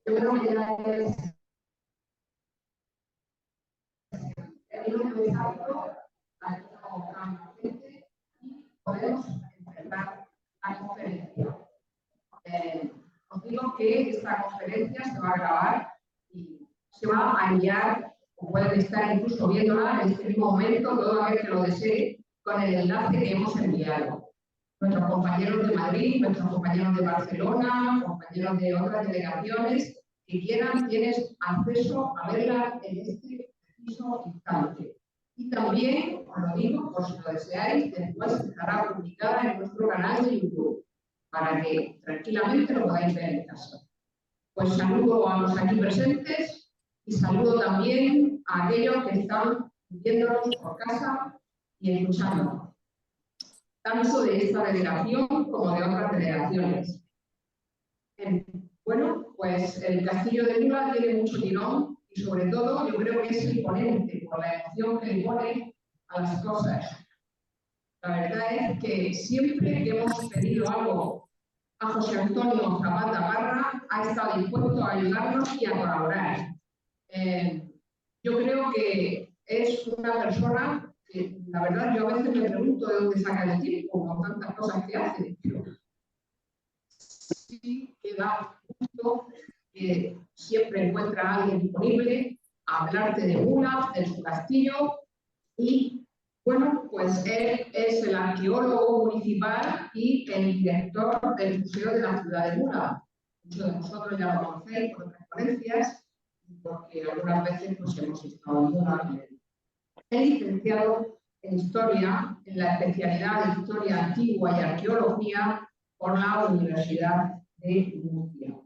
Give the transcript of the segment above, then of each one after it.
Yo creo que ya es un empezado a gente y podemos empezar la conferencia. Os digo que esta conferencia se va a grabar y se va a enviar, o pueden estar incluso viéndola en este mismo momento, toda vez que lo desee, con el enlace que hemos enviado. Nuestros compañeros de Madrid, nuestros compañeros de Barcelona, compañeros de otras delegaciones que quieran, tienes acceso a verla en este preciso instante. Y también, os lo digo, por si lo deseáis, después estará publicada en nuestro canal de YouTube, para que tranquilamente lo podáis ver en casa. Pues saludo a los aquí presentes y saludo también a aquellos que están viéndonos por casa y escuchándonos, tanto de esta delegación como de otras delegaciones. Bueno, pues el Castillo de Mula tiene mucho tirón y sobre todo yo creo que es imponente por la emoción que le pone a las cosas. La verdad es que siempre que hemos pedido algo a José Antonio Zapata Barra, ha estado dispuesto a ayudarnos y a colaborar. Yo creo que es una persona que, la verdad, yo a veces me pregunto de dónde saca el tiempo con tantas cosas que hace. Sí que da gusto que siempre encuentra a alguien disponible a hablarte de Mula, de su castillo y, bueno, pues él es el arqueólogo municipal y el director del Museo de la Ciudad de Mula. Muchos de vosotros ya lo conocéis por otras ponencias, porque algunas veces pues, hemos estado en Mula. Es licenciado en Historia, en la especialidad de Historia Antigua y Arqueología por la Universidad de Murcia.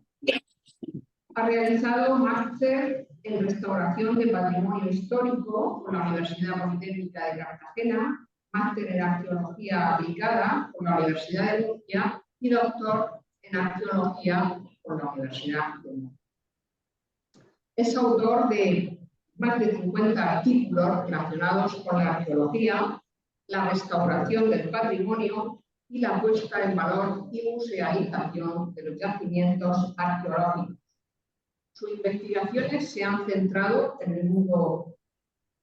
Ha realizado máster en Restauración de Patrimonio Histórico por la Universidad Politécnica de Cartagena, máster en Arqueología Aplicada por la Universidad de Murcia y doctor en Arqueología por la Universidad de Murcia. Es autor de más de 50 artículos relacionados con la arqueología, la restauración del patrimonio y la puesta en valor y musealización de los yacimientos arqueológicos. Sus investigaciones se han centrado en el mundo,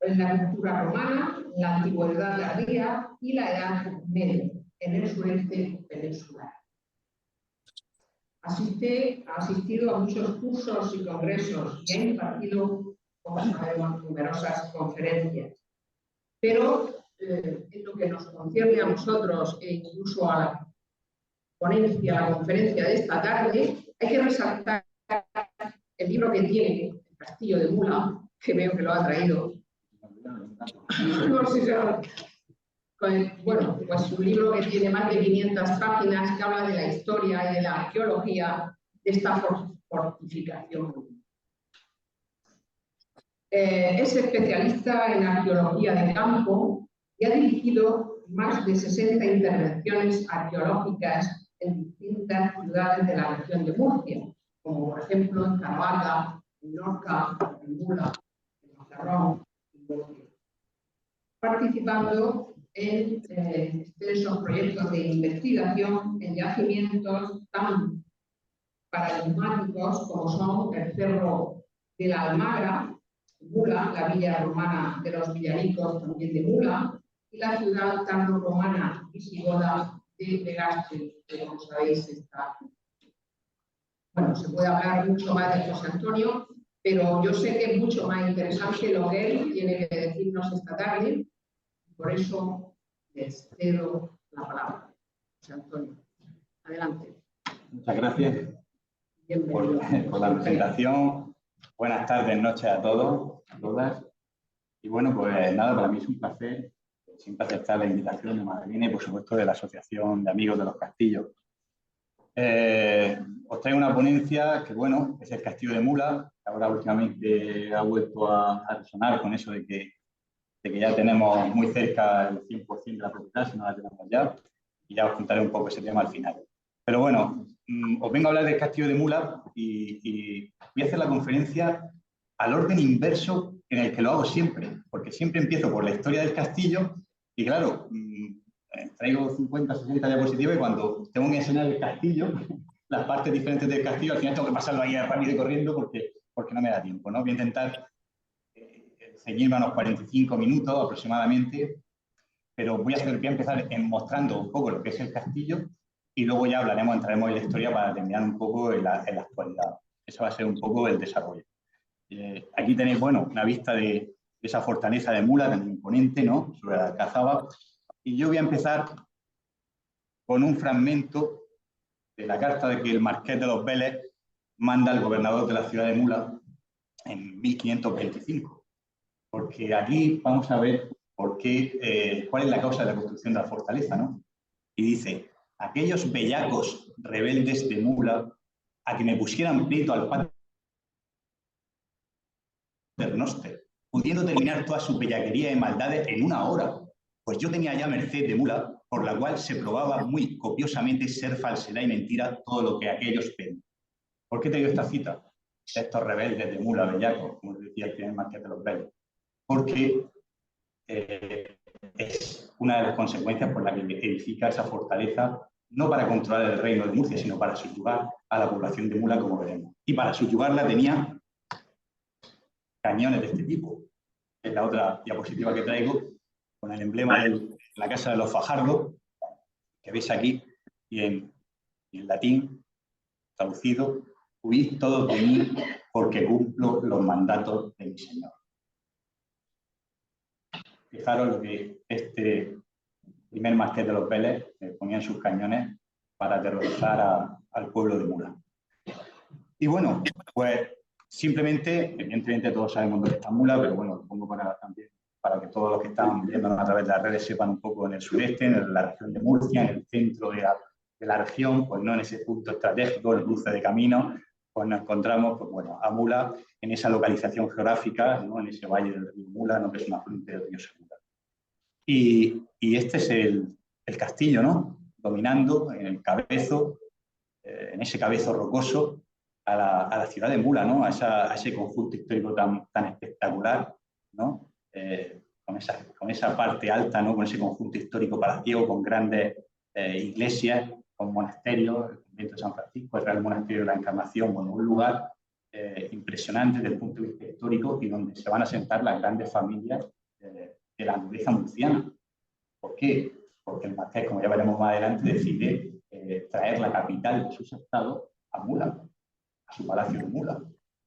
en la cultura romana, la antigüedad tardía y la Edad Media, en el sureste peninsular. Ha asistido a muchos cursos y congresos y ha impartido, como sabemos, numerosas conferencias. Pero en lo que nos concierne a nosotros e incluso a la ponencia, a la conferencia de esta tarde, hay que resaltar el libro que tiene, El Castillo de Mula, que veo que lo ha traído. No sé si bueno, pues un libro que tiene más de 500 páginas que habla de la historia y de la arqueología de esta fortificación. Es especialista en arqueología de campo y ha dirigido más de 60 intervenciones arqueológicas en distintas ciudades de la región de Murcia, como por ejemplo en Caravaca, en Lorca, en Mula, en Mazarrón, en Murcia, participando en extensos proyectos de investigación en yacimientos tan paradigmáticos como son el Cerro de la Almagra, Mula, la villa romana de los Villaricos, también de Mula, y la ciudad tardorromana visigoda de Legazpi, que como sabéis está. Bueno, se puede hablar mucho más de José Antonio, pero yo sé que es mucho más interesante lo que él tiene que decirnos esta tarde. Por eso les cedo la palabra. José Antonio, adelante. Muchas gracias por la presentación. Buenas tardes, noches a todos, a todas. Y bueno, pues nada, para mí es un placer siempre aceptar la invitación de Madalena y por supuesto de la Asociación de Amigos de los Castillos. Os traigo una ponencia que, bueno, es el Castillo de Mula, que ahora últimamente ha vuelto a resonar con eso de que ya tenemos muy cerca el 100% de la propiedad, si no la tenemos ya, y ya os contaré un poco ese tema al final. Pero bueno, os vengo a hablar del Castillo de Mula y voy a hacer la conferencia al orden inverso en el que lo hago siempre, porque siempre empiezo por la historia del castillo y claro, traigo 50, 60 diapositivas y cuando tengo que enseñar el castillo, las partes diferentes del castillo. Al final tengo que pasarlo ahí rápido y corriendo porque no me da tiempo, ¿no? Voy a intentar ceñirme a unos 45 minutos aproximadamente, pero voy a empezar mostrando un poco lo que es el castillo y luego ya entraremos en la historia para terminar un poco en la actualidad. Eso va a ser un poco el desarrollo. Aquí tenéis, bueno, una vista de esa fortaleza de Mula tan imponente, ¿no? Sobre la Alcazaba. Y yo voy a empezar con un fragmento de la carta de que el marqués de los Vélez manda al gobernador de la ciudad de Mula en 1525. Porque aquí vamos a ver por qué, cuál es la causa de la construcción de la fortaleza, ¿no? Y dice: aquellos bellacos rebeldes de Mula, a que me pusieran pleito al paternoster, pudiendo terminar toda su bellaquería y maldades en una hora, pues yo tenía ya merced de Mula, por la cual se probaba muy copiosamente ser falsedad y mentira todo lo que aquellos pedían. ¿Por qué te digo esta cita? Estos rebeldes de Mula, bellacos, como decía el primer marqués de los Vélez. Porque es una de las consecuencias por la que edifica esa fortaleza, no para controlar el reino de Murcia, sino para subyugar a la población de Mula, como veremos. Y para subyugarla tenía cañones de este tipo. Es la otra diapositiva que traigo, con el emblema de la Casa de los Fajardos, que veis aquí, y en latín, traducido: huid todos de mí, porque cumplo los mandatos de mi Señor. Fijaros lo que este primer marqués de los Vélez ponía en sus cañones para aterrorizar al pueblo de Mula. Y bueno, pues simplemente, evidentemente todos sabemos dónde está Mula, pero bueno, lo pongo también para que todos los que están viendo a través de las redes sepan un poco: en el sureste, en la región de Murcia, en el centro de la región, pues no en ese punto estratégico, el cruce de caminos, pues nos encontramos, pues bueno, a Mula en esa localización geográfica, ¿no? En ese valle del río Mula, ¿no? Que es una fuente del río Segura. Y este es el castillo, ¿no? Dominando en el cabezo, en ese cabezo rocoso, a la ciudad de Mula, ¿no? A ese conjunto histórico tan espectacular, ¿no? Con esa parte alta, ¿no? Con ese conjunto histórico palaciego, con grandes iglesias, con monasterios, el convento de San Francisco, el Real Monasterio de la Encarnación, bueno, un lugar impresionante desde el punto de vista histórico y donde se van a sentar las grandes familias de la nobleza murciana. ¿Por qué? Porque el marqués, como ya veremos más adelante, decide traer la capital de sus estados a Mula, a su palacio de Mula.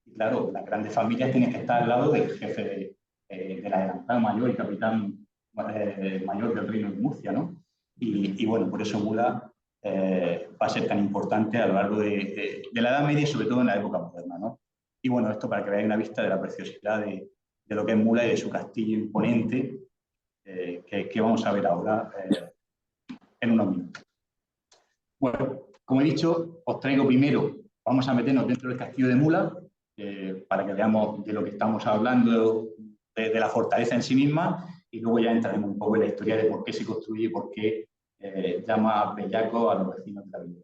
Y claro, las grandes familias tienen que estar al lado del jefe del adelantado mayor y capitán mayor del reino de Murcia, ¿no? Y bueno, por eso Mula va a ser tan importante a lo largo de la Edad Media y sobre todo en la época moderna, ¿no? Y bueno, esto para que veáis una vista de la preciosidad de lo que es Mula y de su castillo imponente, que vamos a ver ahora en unos minutos. Bueno, como he dicho, os traigo primero, vamos a meternos dentro del castillo de Mula, para que veamos de lo que estamos hablando, de la fortaleza en sí misma, y luego ya entraremos un poco en la historia de por qué se construye y por qué llama bellaco a los vecinos de la villa.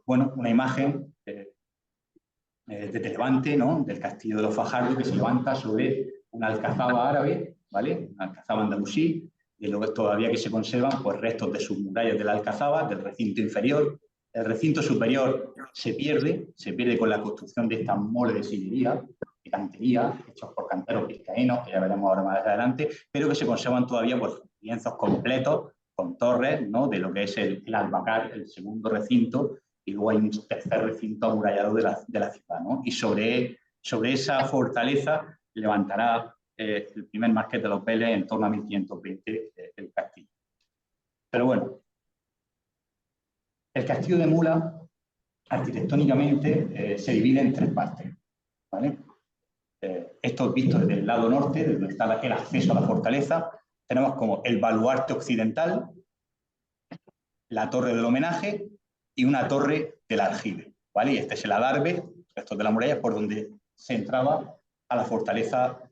Bueno, una imagen de Levante, ¿no? Del castillo de los Fajardos, que se levanta sobre una alcazaba árabe, ¿vale? Una alcazaba andalusí, y luego todavía que se conservan pues restos de sus murallas de la alcazaba, del recinto inferior. El recinto superior se pierde con la construcción de estas moles de sillería, de cantería, hechos por canteros vizcaínos, que ya veremos ahora más adelante, pero que se conservan todavía por lienzos completos, con torres, ¿no? De lo que es el albacar, el segundo recinto, y luego hay un tercer recinto amurallado de la ciudad, ¿no? Y sobre esa fortaleza levantará el primer marqués de los Vélez en torno a 1520 el castillo. Pero bueno, el castillo de Mula, arquitectónicamente, se divide en tres partes, ¿vale? Esto visto desde el lado norte, desde donde está el acceso a la fortaleza, tenemos como el baluarte occidental, la torre del homenaje y una torre del aljibe, ¿vale? Y este es el adarve, restos de la muralla, por donde se entraba a la fortaleza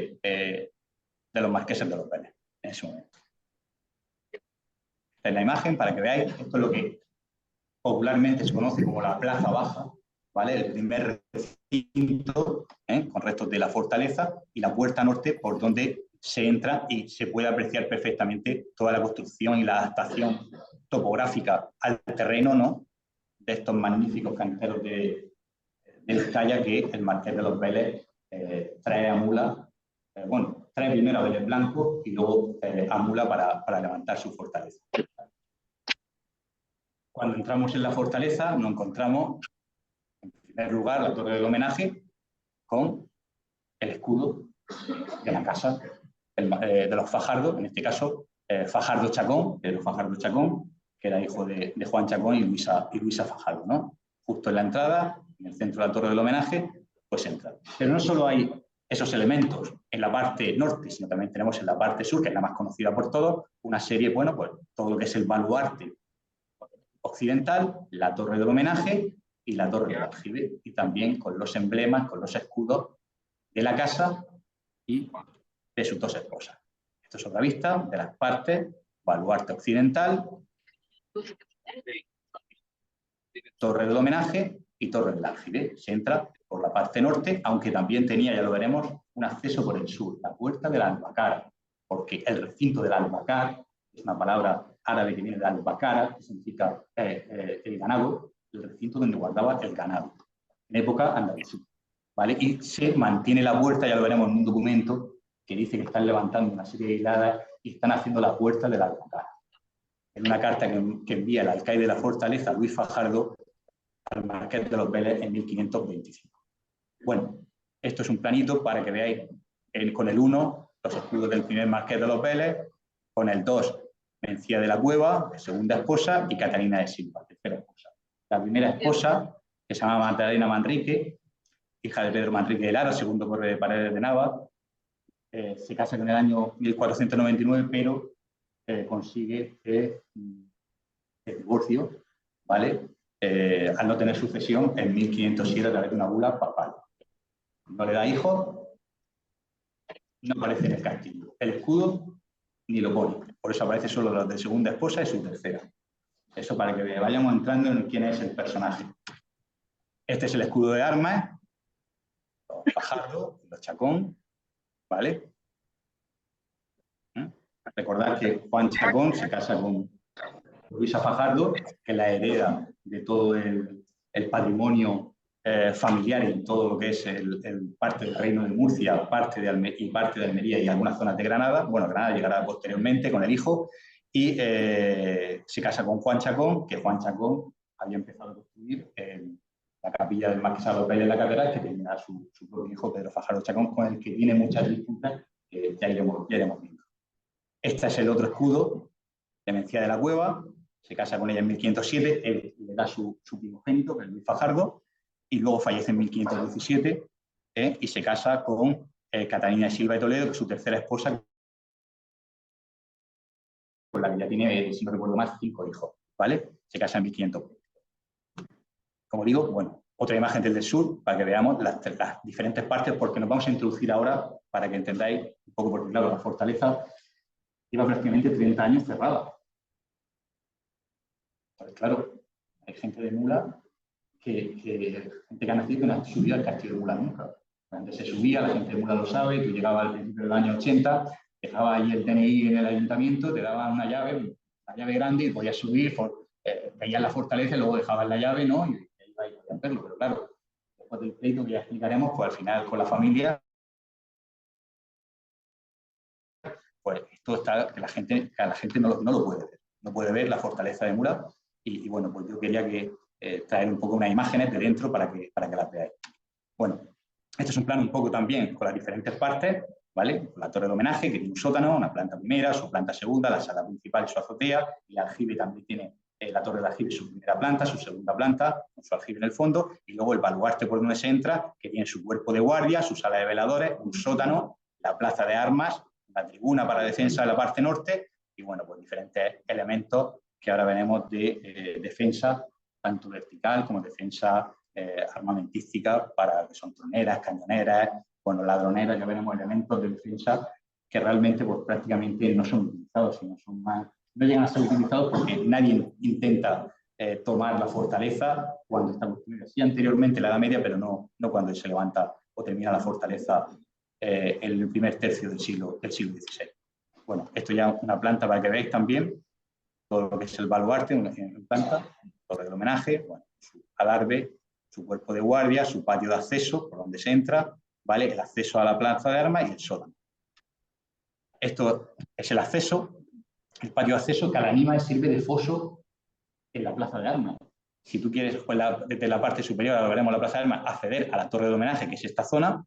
de los marqueses de los Vélez en ese momento. En la imagen, para que veáis, esto es lo que popularmente se conoce como la Plaza Baja, ¿vale? El primer recinto con restos de la fortaleza y la puerta norte por donde se entra y se puede apreciar perfectamente toda la construcción y la adaptación topográfica al terreno, ¿no?, de estos magníficos canteros de Vizcaya que el Marqués de los Vélez trae a Mula, trae primero a Vélez Blanco y luego a Mula para levantar su fortaleza. Cuando entramos en la fortaleza nos encontramos, en primer lugar, la torre del homenaje con el escudo de la casa de los Fajardo, en este caso Fajardo Chacón, Pedro Fajardo Chacón, que era hijo de Juan Chacón y Luisa Fajardo, ¿no? Justo en la entrada, en el centro de la torre del homenaje, pues entra. Pero no solo hay esos elementos en la parte norte, sino también tenemos en la parte sur, que es la más conocida por todos, una serie, bueno, pues todo lo que es el baluarte occidental, la torre del homenaje y la torre del aljibe, y también con los emblemas, con los escudos de la casa y de sus dos esposas. Esto es otra vista de las partes, baluarte occidental, torre del homenaje y torre del aljibe. Se entra por la parte norte, aunque también tenía, ya lo veremos, un acceso por el sur, la puerta del albacara, porque el recinto del albacar es una palabra árabe que viene de albacara, que significa el ganado, el recinto donde guardaba el ganado, en época andalusí, ¿vale? Y se mantiene la puerta, ya lo veremos en un documento, que dice que están levantando una serie de hiladas y están haciendo la puerta del albacara. En una carta que envía el alcaide de la fortaleza, Luis Fajardo, al Marqués de los Vélez en 1525. Bueno, esto es un planito para que veáis con el 1 los escudos del primer Marqués de los Vélez, con el 2 Mencía de la Cueva, segunda esposa, y Catalina de Silva, tercera esposa. La primera esposa, que se llama Magdalena Manrique, hija de Pedro Manrique de Lara, segundo conde de Paredes de Nava, se casa en el año 1499, pero consigue el divorcio, ¿vale? Al no tener sucesión en 1507 a través de una bula papal. No le da hijos, no aparece en el castillo. El escudo ni lo pone, por eso aparece solo los de segunda esposa y su tercera. Eso para que vayamos entrando en quién es el personaje. Este es el escudo de armas, los Fajardo, los Chacón, ¿vale? Recordad que Juan Chacón se casa con Luisa Fajardo, que es la hereda de todo el patrimonio familiar y todo lo que es parte del Reino de Murcia, parte de Almería y algunas zonas de Granada. Bueno, Granada llegará posteriormente con el hijo, y se casa con Juan Chacón, que Juan Chacón había empezado a construir la capilla del Marquesado de los Vélez en la catedral, que tenía su propio hijo Pedro Fajardo Chacón, con el que tiene muchas disputas que ya iremos viendo. Este es el otro escudo de Mencía de la Cueva. Se casa con ella en 1507, él le da su primogénito, que es Luis Fajardo, y luego fallece en 1517 y se casa con Catalina de Silva de Toledo, que es su tercera esposa, con la que ya tiene, si no recuerdo más, 5 hijos, ¿vale? Se casa en 1520. Como digo, bueno, otra imagen del sur, para que veamos las diferentes partes, porque nos vamos a introducir ahora, para que entendáis un poco, porque claro, la fortaleza lleva prácticamente 30 años cerrada. Pues claro, hay gente de Mula gente que ha nacido que no ha subido al castillo de Mula nunca. Antes se subía, la gente de Mula lo sabe, tú llegabas al principio del año 80, dejabas allí el DNI en el ayuntamiento, te daban una llave grande y podías subir, veías la fortaleza y luego dejabas la llave, ¿no? Y ibas y podías verlo, pero claro, después del pleito que ya explicaremos, pues al final con la familia, pues esto está, que la gente no lo puede ver. No puede ver la fortaleza de Mula y bueno, pues yo quería traer un poco unas imágenes de dentro para que las veáis. Bueno, este es un plano un poco también con las diferentes partes, ¿vale? La torre de homenaje, que tiene un sótano, una planta primera, su planta segunda, la sala principal y su azotea, y el aljibe también tiene la torre de aljibe, su primera planta, su segunda planta, con su aljibe en el fondo, y luego el baluarte por donde se entra, que tiene su cuerpo de guardia, su sala de veladores, un sótano, la plaza de armas, la tribuna para defensa de la parte norte, y bueno, pues diferentes elementos que ahora veremos de defensa, tanto vertical como defensa armamentística, para que son troneras, cañoneras, bueno, ladroneras, ya veremos elementos de defensa que realmente pues, prácticamente no son utilizados, sino son más, no llegan a ser utilizados porque nadie intenta tomar la fortaleza cuando está construida. Sí, anteriormente en la Edad Media, pero no cuando se levanta o termina la fortaleza en el primer tercio del siglo XVI. Bueno, esto ya es una planta para que veáis también todo lo que es el baluarte en planta, torre del homenaje, bueno, su adarve, su cuerpo de guardia, su patio de acceso, por donde se entra, ¿vale? El acceso a la plaza de armas y el sótano. Esto es el acceso, el patio de acceso que a la anima sirve de foso en la plaza de armas. Si tú quieres, pues desde la parte superior, ahora veremos la plaza de armas, acceder a la torre de homenaje, que es esta zona,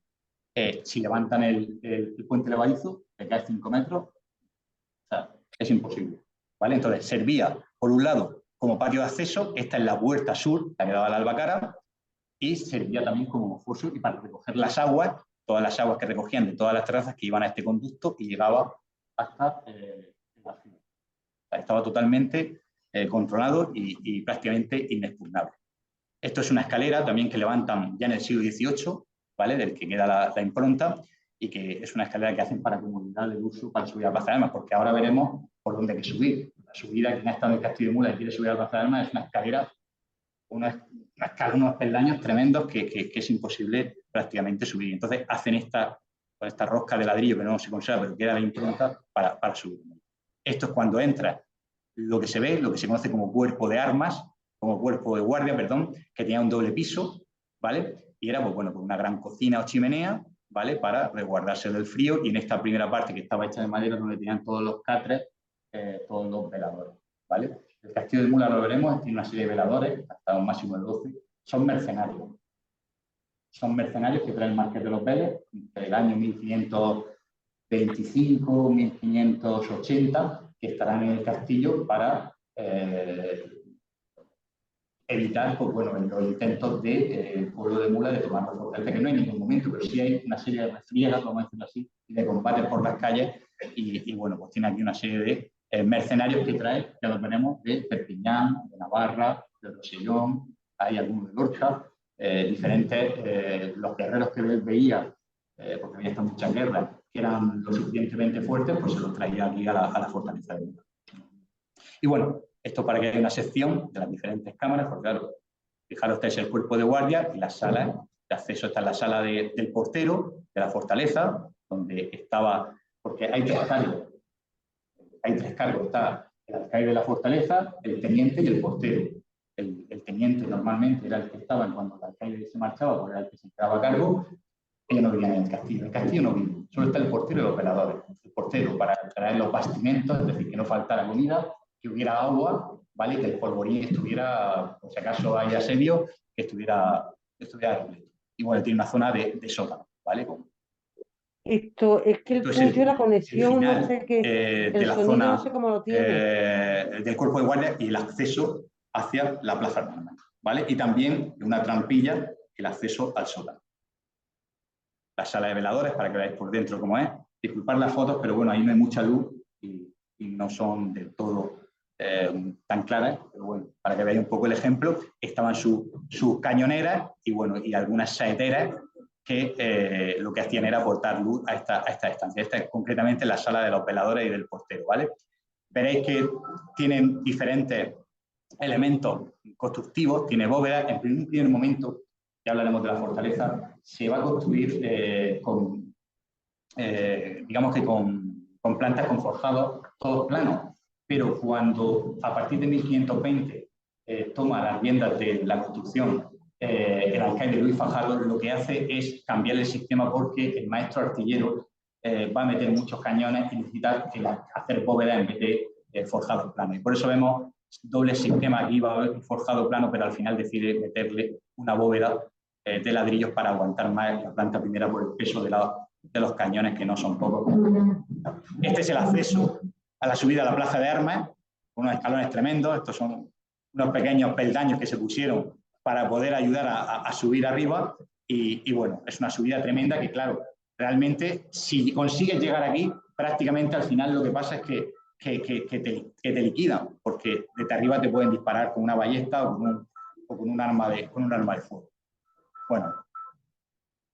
si levantan el puente levadizo, te caes 5 metros, o sea, es imposible, ¿vale? Entonces, servía, por un lado, como patio de acceso, esta es la puerta sur, la que daba a la Albacara, y servía también como foso y para recoger las aguas, todas las aguas que recogían de todas las terrazas que iban a este conducto y llegaba hasta la ciudad. O sea, estaba totalmente controlado y prácticamente inexpugnable. Esto es una escalera también que levantan ya en el siglo XVIII, ¿vale? Del que queda la impronta, y que es una escalera que hacen para comodidad de uso para subir a la Plaza de Armas, porque ahora veremos por dónde hay que subir. La subida, quien ha estado en el Castillo de Mula y quiere subir a la Plaza de Armas, es una escalera, unos peldaños tremendos que es imposible prácticamente subir. Entonces hacen esta rosca de ladrillo que no se conserva, pero queda la impronta para subir. Esto es cuando entra lo que se ve, lo que se conoce como cuerpo de armas, como cuerpo de guardia, perdón, que tenía un doble piso, ¿vale? Y era, pues bueno, pues una gran cocina o chimenea, ¿vale? Para resguardarse del frío, y en esta primera parte que estaba hecha de madera, donde tenían todos los catres, todos los veladores, ¿vale? El Castillo de Mula, lo veremos, tiene una serie de veladores, hasta un máximo de 12, son mercenarios. Son mercenarios que trae el Marqués de los Vélez, entre el año 1525, 1580, que estarán en el castillo para evitar, pues, bueno, los intentos del pueblo de Mula de tomar la fortaleza, que no hay en ningún momento, pero sí hay una serie de refriegas, vamos a decirlo así, y de combates por las calles, y bueno, pues tiene aquí una serie de mercenarios que trae, ya los veremos, de Perpiñán, de Navarra, de Rosellón, hay algunos de Lorca, diferentes, los guerreros que él veía, porque había estado muchas guerras, que eran lo suficientemente fuertes, pues se los traía aquí a la fortaleza de Mula. Y bueno, esto para que haya una sección de las diferentes cámaras, porque claro, fijaros, este es el cuerpo de guardia y las salas de acceso. Está en la sala del portero, de la fortaleza, donde estaba, porque hay tres cargos. Hay tres cargos, está el alcaide de la fortaleza, el teniente y el portero. El teniente normalmente era el que estaba cuando el alcaide se marchaba, porque era el que se quedaba a cargo. Ellos no vivían en el castillo no vive, solo está el portero y los veladores. El portero para traer los bastimentos, es decir, que no faltara comida, que hubiera agua, ¿vale? Que el polvorín estuviera, por si acaso hay asedio, que estuviera repleto. Y bueno, tiene una zona de sótano, ¿vale? Esto es que el tuyo, la conexión, final, no sé qué, de la sonido zona, no sé cómo lo tiene. Del cuerpo de guardia y el acceso hacia la plaza de armas, ¿vale? Y también una trampilla, el acceso al sótano. La sala de veladores, para que veáis por dentro cómo es. Disculpad las fotos, pero bueno, ahí no hay mucha luz y no son del todo tan claras, pero bueno, para que veáis un poco el ejemplo, estaban sus cañoneras y bueno, y algunas saeteras que lo que hacían era aportar luz a esta estancia. Esta es concretamente la sala de los veladores y del portero, ¿vale? Veréis que tienen diferentes elementos constructivos, tiene bóvedas. En un primer momento, ya hablaremos de la fortaleza, se va a construir digamos que con plantas con forjados, todos planos, pero cuando a partir de 1520 toma las riendas de la construcción el alcaide Luis Fajardo, lo que hace es cambiar el sistema porque el maestro artillero va a meter muchos cañones y necesita hacer bóvedas en vez de forjados planos. Y por eso vemos doble sistema, aquí va a haber forjado plano, pero al final decide meterle una bóveda de ladrillos para aguantar más la planta primera por el peso de los cañones, que no son pocos. Este es el acceso a la subida a la plaza de armas, unos escalones tremendos. Estos son unos pequeños peldaños que se pusieron para poder ayudar a subir arriba, y bueno, es una subida tremenda que, claro, realmente si consigues llegar aquí, prácticamente al final lo que pasa es que te liquidan, porque desde arriba te pueden disparar con una ballesta o con un arma de fuego. Bueno,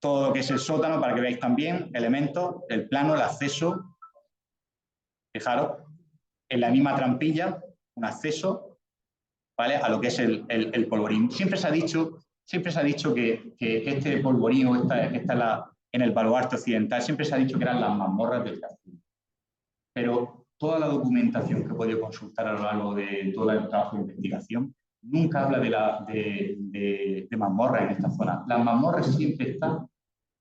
todo lo que es el sótano, para que veáis también elementos, el plano, el acceso. Fijaros, en la misma trampilla, un acceso, ¿vale?, a lo que es el polvorín. Siempre se ha dicho que este polvorín, o esta en el baluarte occidental, siempre se ha dicho que eran las mazmorras del castillo. Pero toda la documentación que he podido consultar a lo largo de todo el trabajo de investigación, nunca habla de mazmorras en esta zona. Las mazmorras siempre están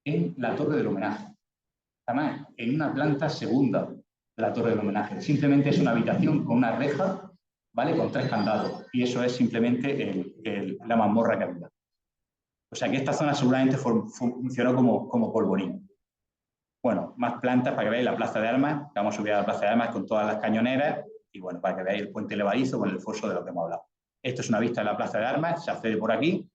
en la Torre del Homenaje. Además, en una planta segunda de la Torre del Homenaje. Simplemente es una habitación con una reja, ¿vale? Con 3 candados. Y eso es simplemente la mazmorra que había. O sea que esta zona seguramente funcionó como polvorín. Bueno, más plantas para que veáis la Plaza de Armas. Vamos a subir a la Plaza de Armas con todas las cañoneras. Y bueno, para que veáis el puente levadizo con el foso de lo que hemos hablado. Esto es una vista de la Plaza de Armas. Se accede por aquí.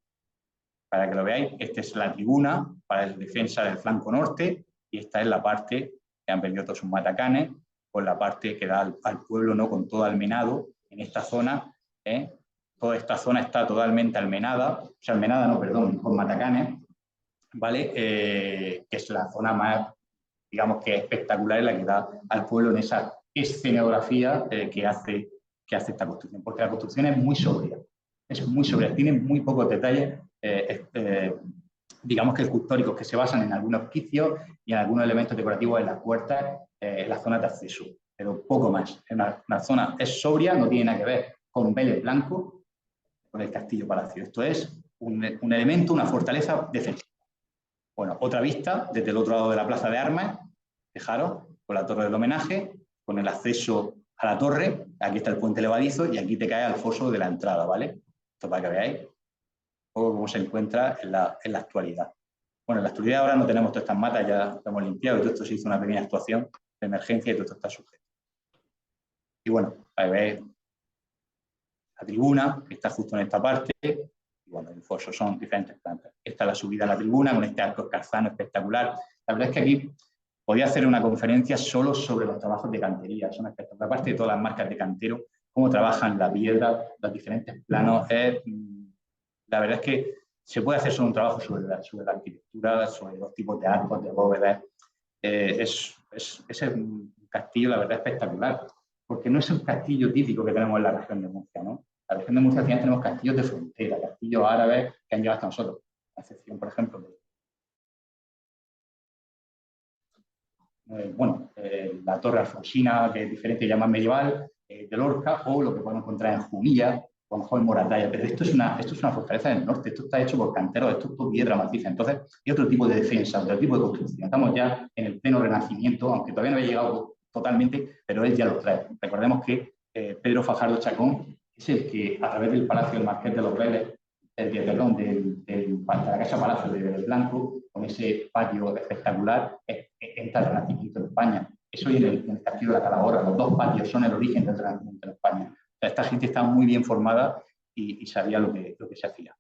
Para que lo veáis, esta es la tribuna para la defensa del flanco norte. Y esta es la parte que han perdido todos sus matacanes, con la parte que da al pueblo, ¿no? Con todo almenado en esta zona. Toda esta zona está totalmente almenada, o sea, almenada no, perdón, con matacanes, ¿vale? Que es la zona más, digamos, que espectacular, en la que da al pueblo en esa escenografía que hace esta construcción, porque la construcción es muy sobria, tiene muy pocos detalles, digamos que escultóricos, que se basan en algunos quicios y en algunos elementos decorativos en las puertas, en las zonas de acceso, pero poco más. Es una zona, es sobria, no tiene nada que ver con Vélez Blanco, con el Castillo Palacio. Esto es un elemento, una fortaleza defensiva. Bueno, otra vista desde el otro lado de la Plaza de Armas, fijaros, con la Torre del Homenaje, con el acceso a la torre, aquí está el puente levadizo y aquí te cae al foso de la entrada, ¿vale? Esto para que veáis cómo se encuentra en la actualidad. Bueno, en la actualidad ahora no tenemos todas estas matas, ya lo hemos limpiado y todo esto se hizo una pequeña actuación de emergencia y todo esto está sujeto. Y bueno, para que veáis la tribuna, que está justo en esta parte, y bueno, el foso son diferentes plantas. Esta es la subida a la tribuna con este arco escarzano espectacular. La verdad es que aquí podía hacer una conferencia solo sobre los trabajos de cantería, son espectaculares, aparte de todas las marcas de cantero, cómo trabajan la piedra, los diferentes planos. La verdad es que se puede hacer solo un trabajo sobre la arquitectura, sobre los tipos de arcos, de bóvedas. Es un castillo, la verdad, espectacular, porque no es un castillo típico que tenemos en la región de Murcia, ¿no? En la región de Murcia al final tenemos castillos de frontera, castillos árabes que han llegado hasta nosotros, a excepción, por ejemplo, la Torre Alfonsina, que es diferente, ya más medieval, de Lorca, o lo que podemos encontrar en Jumilla, o a lo mejor en Moratalla. Pero esto es una fortaleza del norte, esto está hecho por canteros, esto es por piedra maciza. Entonces, hay otro tipo de defensa, otro tipo de construcción. Estamos ya en el pleno Renacimiento, aunque todavía no había llegado totalmente, pero él ya lo trae. Recordemos que Pedro Fajardo Chacón es el que, a través del Palacio del Marqués de los Vélez, de la Casa Palacio de Vélez Blanco, con ese patio espectacular, entra el Renacimiento en España. Eso y en el Castillo de la Calahorra, los dos patios son el origen del Renacimiento en España. O sea, esta gente estaba muy bien formada y sabía lo que se hacía.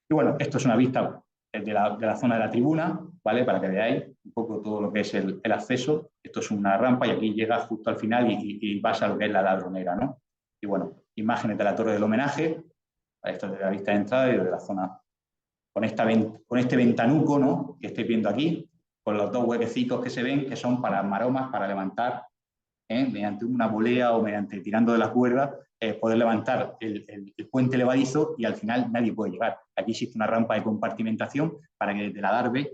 Y bueno, esto es una vista de la zona de la tribuna, ¿vale? Para que veáis un poco todo lo que es el acceso. Esto es una rampa y aquí llegas justo al final y vas a lo que es la ladronera, ¿no? Y bueno, imágenes de la Torre del Homenaje. Esto es de la vista de entrada y de la zona con este ventanuco, ¿no? Que estáis viendo aquí, con los dos huequecitos que se ven, que son para maromas, para levantar, mediante una polea o mediante tirando de la cuerda, poder levantar el puente levadizo y al final nadie puede llegar. Aquí existe una rampa de compartimentación para que desde la Darbe,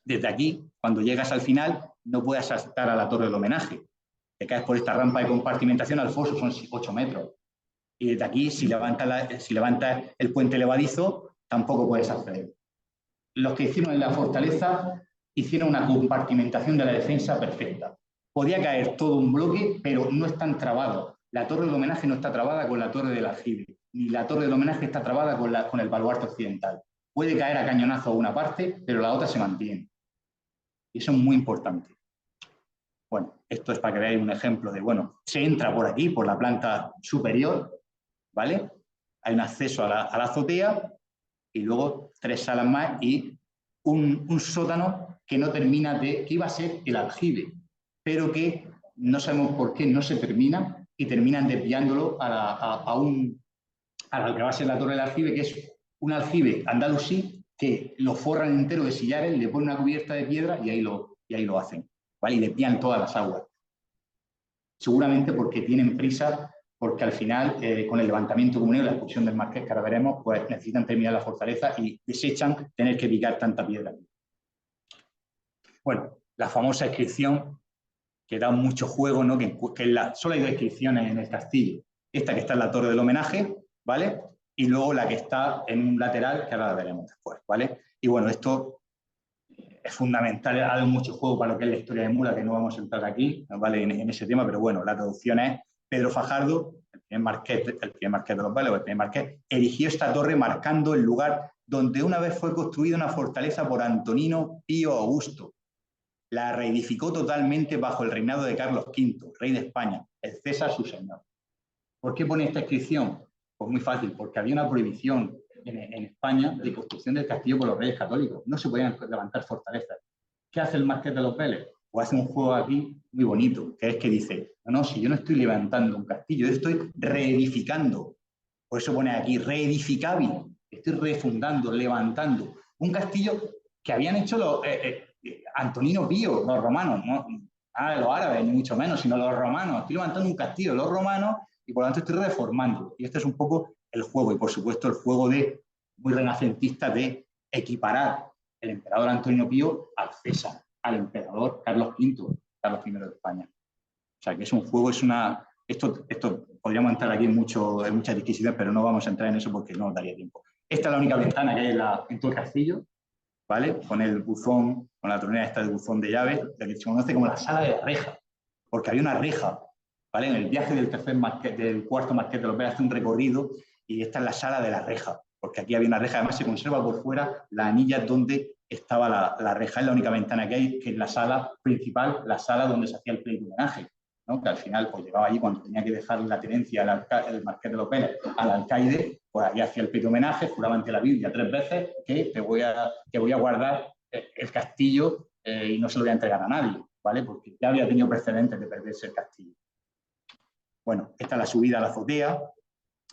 desde aquí, cuando llegas al final, no puedas saltar a la Torre del Homenaje. Te caes por esta rampa de compartimentación al foso, son 8 metros. Y desde aquí, si levantas el puente levadizo, tampoco puedes acceder. Los que hicieron en la fortaleza hicieron una compartimentación de la defensa perfecta. Podía caer todo un bloque, pero no están trabados. La Torre del Homenaje no está trabada con la Torre del Aljibe, ni la Torre del Homenaje está trabada con el baluarte occidental. Puede caer a cañonazo una parte, pero la otra se mantiene. Y eso es muy importante. Bueno, esto es para que veáis un ejemplo de, bueno, se entra por aquí, por la planta superior, ¿vale? Hay un acceso a la azotea y luego 3 salas más y un sótano que no termina que iba a ser el aljibe, pero que no sabemos por qué no se termina y terminan desviándolo a lo que va a ser la Torre del Aljibe, que es un aljibe andalusí que lo forran entero de sillares, le ponen una cubierta de piedra y ahí lo hacen, ¿vale? Y desvían todas las aguas. Seguramente porque tienen prisa, porque al final, con el levantamiento comunero y la expulsión del Marqués, que ahora veremos, pues necesitan terminar la fortaleza y desechan tener que picar tanta piedra. Bueno, la famosa inscripción que da mucho juego, ¿no? Solo hay 2 inscripciones en el castillo. Esta que está en la torre del homenaje, ¿vale? Y luego la que está en un lateral, que ahora la veremos después, ¿vale? Y bueno, esto es fundamental, ha dado mucho juego para lo que es la historia de Mula, que no vamos a entrar aquí, ¿vale? En ese tema, pero bueno, la traducción es: Pedro Fajardo, el primer marqués de los Vélez, o el primer marqués, erigió esta torre marcando el lugar donde una vez fue construida una fortaleza por Antonino Pío Augusto. La reedificó totalmente bajo el reinado de Carlos V, rey de España, el César su señor. ¿Por qué pone esta inscripción? Pues muy fácil, porque había una prohibición en España de construcción del castillo por los reyes católicos. No se podían levantar fortalezas. ¿Qué hace el marqués de los Vélez? Pues hace un juego aquí muy bonito, que es que dice: no, si yo no estoy levantando un castillo, yo estoy reedificando. Por eso pone aquí reedificable. Estoy refundando, levantando un castillo que habían hecho los Antonino Pío, los romanos, no los árabes, ni mucho menos, sino los romanos. Estoy levantando un castillo de los romanos y por lo tanto estoy reformando. Y este es un poco el juego, y por supuesto el juego muy renacentista de equiparar el emperador Antonino Pío al César, al emperador Carlos V, Carlos I de España. O sea, que es un juego, esto podríamos entrar aquí en muchas disquisiciones, pero no vamos a entrar en eso porque no nos daría tiempo. Esta es la única ventana que hay en todo el castillo, ¿vale? Con el buzón, con la tronera esta de buzón de llaves, la que se conoce como la sala de la reja, porque había una reja, ¿vale? En el viaje del cuarto marqués de los Vélez hace un recorrido y esta es la sala de la reja, porque aquí había una reja, además se conserva por fuera la anilla donde estaba la reja. Es la única ventana que hay, que es la sala principal, la sala donde se hacía el pleito homenaje, ¿no? Que al final pues llegaba allí cuando tenía que dejar la tenencia el marqués de los Vélez al alcaide, pues allí hacía el pleito homenaje, juraba ante la Biblia 3 veces que voy a guardar el castillo y no se lo voy a entregar a nadie, ¿vale? Porque ya había tenido precedentes de perderse el castillo. Bueno, esta es la subida a la azotea,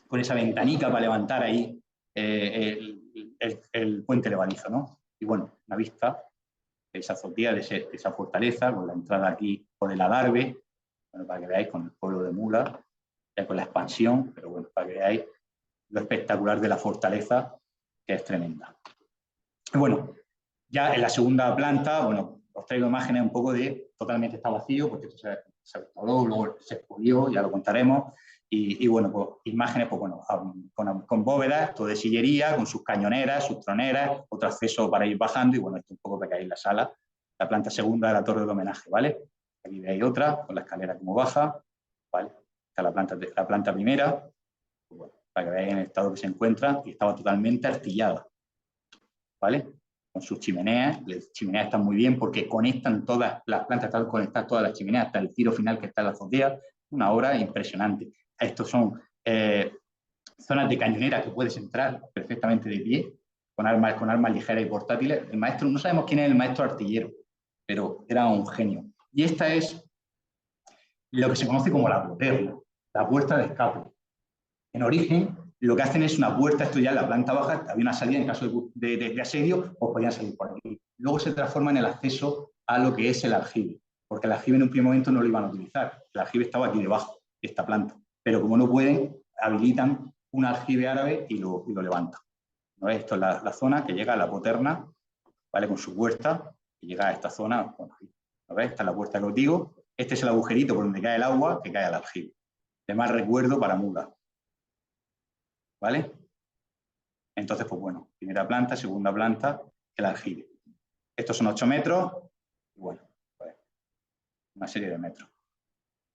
con esa ventanica para levantar ahí el puente levadizo, ¿no? Y bueno, una vista de esa azotea, de esa fortaleza, con la entrada aquí por el adarve, bueno, para que veáis con el pueblo de Mula, ya con la expansión, pero bueno, para que veáis lo espectacular de la fortaleza, que es tremenda. Bueno, ya en la segunda planta, bueno, os traigo imágenes un poco totalmente está vacío, porque esto se restauró, luego se expolió, ya lo contaremos, y bueno, pues imágenes, pues bueno, con bóvedas, todo de sillería, con sus cañoneras, sus troneras, otro acceso para ir bajando, y bueno, esto un poco para que veáis la sala, la planta segunda de la torre del homenaje, ¿vale? Aquí veis otra, con la escalera como baja, ¿vale? Está la planta primera, pues bueno, para que veáis en el estado que se encuentra, y estaba totalmente artillada, ¿vale? Con sus chimeneas. Las chimeneas están muy bien porque conectan todas las plantas, están conectadas todas las chimeneas hasta el tiro final que está en la azotea. Una obra impresionante. Estos son zonas de cañonera que puedes entrar perfectamente de pie, con armas ligeras y portátiles. El maestro, no sabemos quién es el maestro artillero, pero era un genio. Y esta es lo que se conoce como la poterna, la puerta de escape. En origen, lo que hacen es una puerta, esto ya en la planta baja, había una salida en caso de asedio, pues podían salir por aquí. Luego se transforma en el acceso a lo que es el aljibe, porque el aljibe en un primer momento no lo iban a utilizar, el aljibe estaba aquí debajo de esta planta, pero como no pueden, habilitan un aljibe árabe y lo levantan. ¿No? Esto es la zona que llega a la poterna, ¿vale? Con su puerta, y llega a esta zona, bueno, ¿no ves? Esta es la puerta que os digo, este es el agujerito por donde cae el agua que cae al aljibe. De más recuerdo para Mula. ¿Vale? Entonces, pues bueno, primera planta, segunda planta, el aljibe. Estos son 8 metros, y bueno, pues una serie de metros.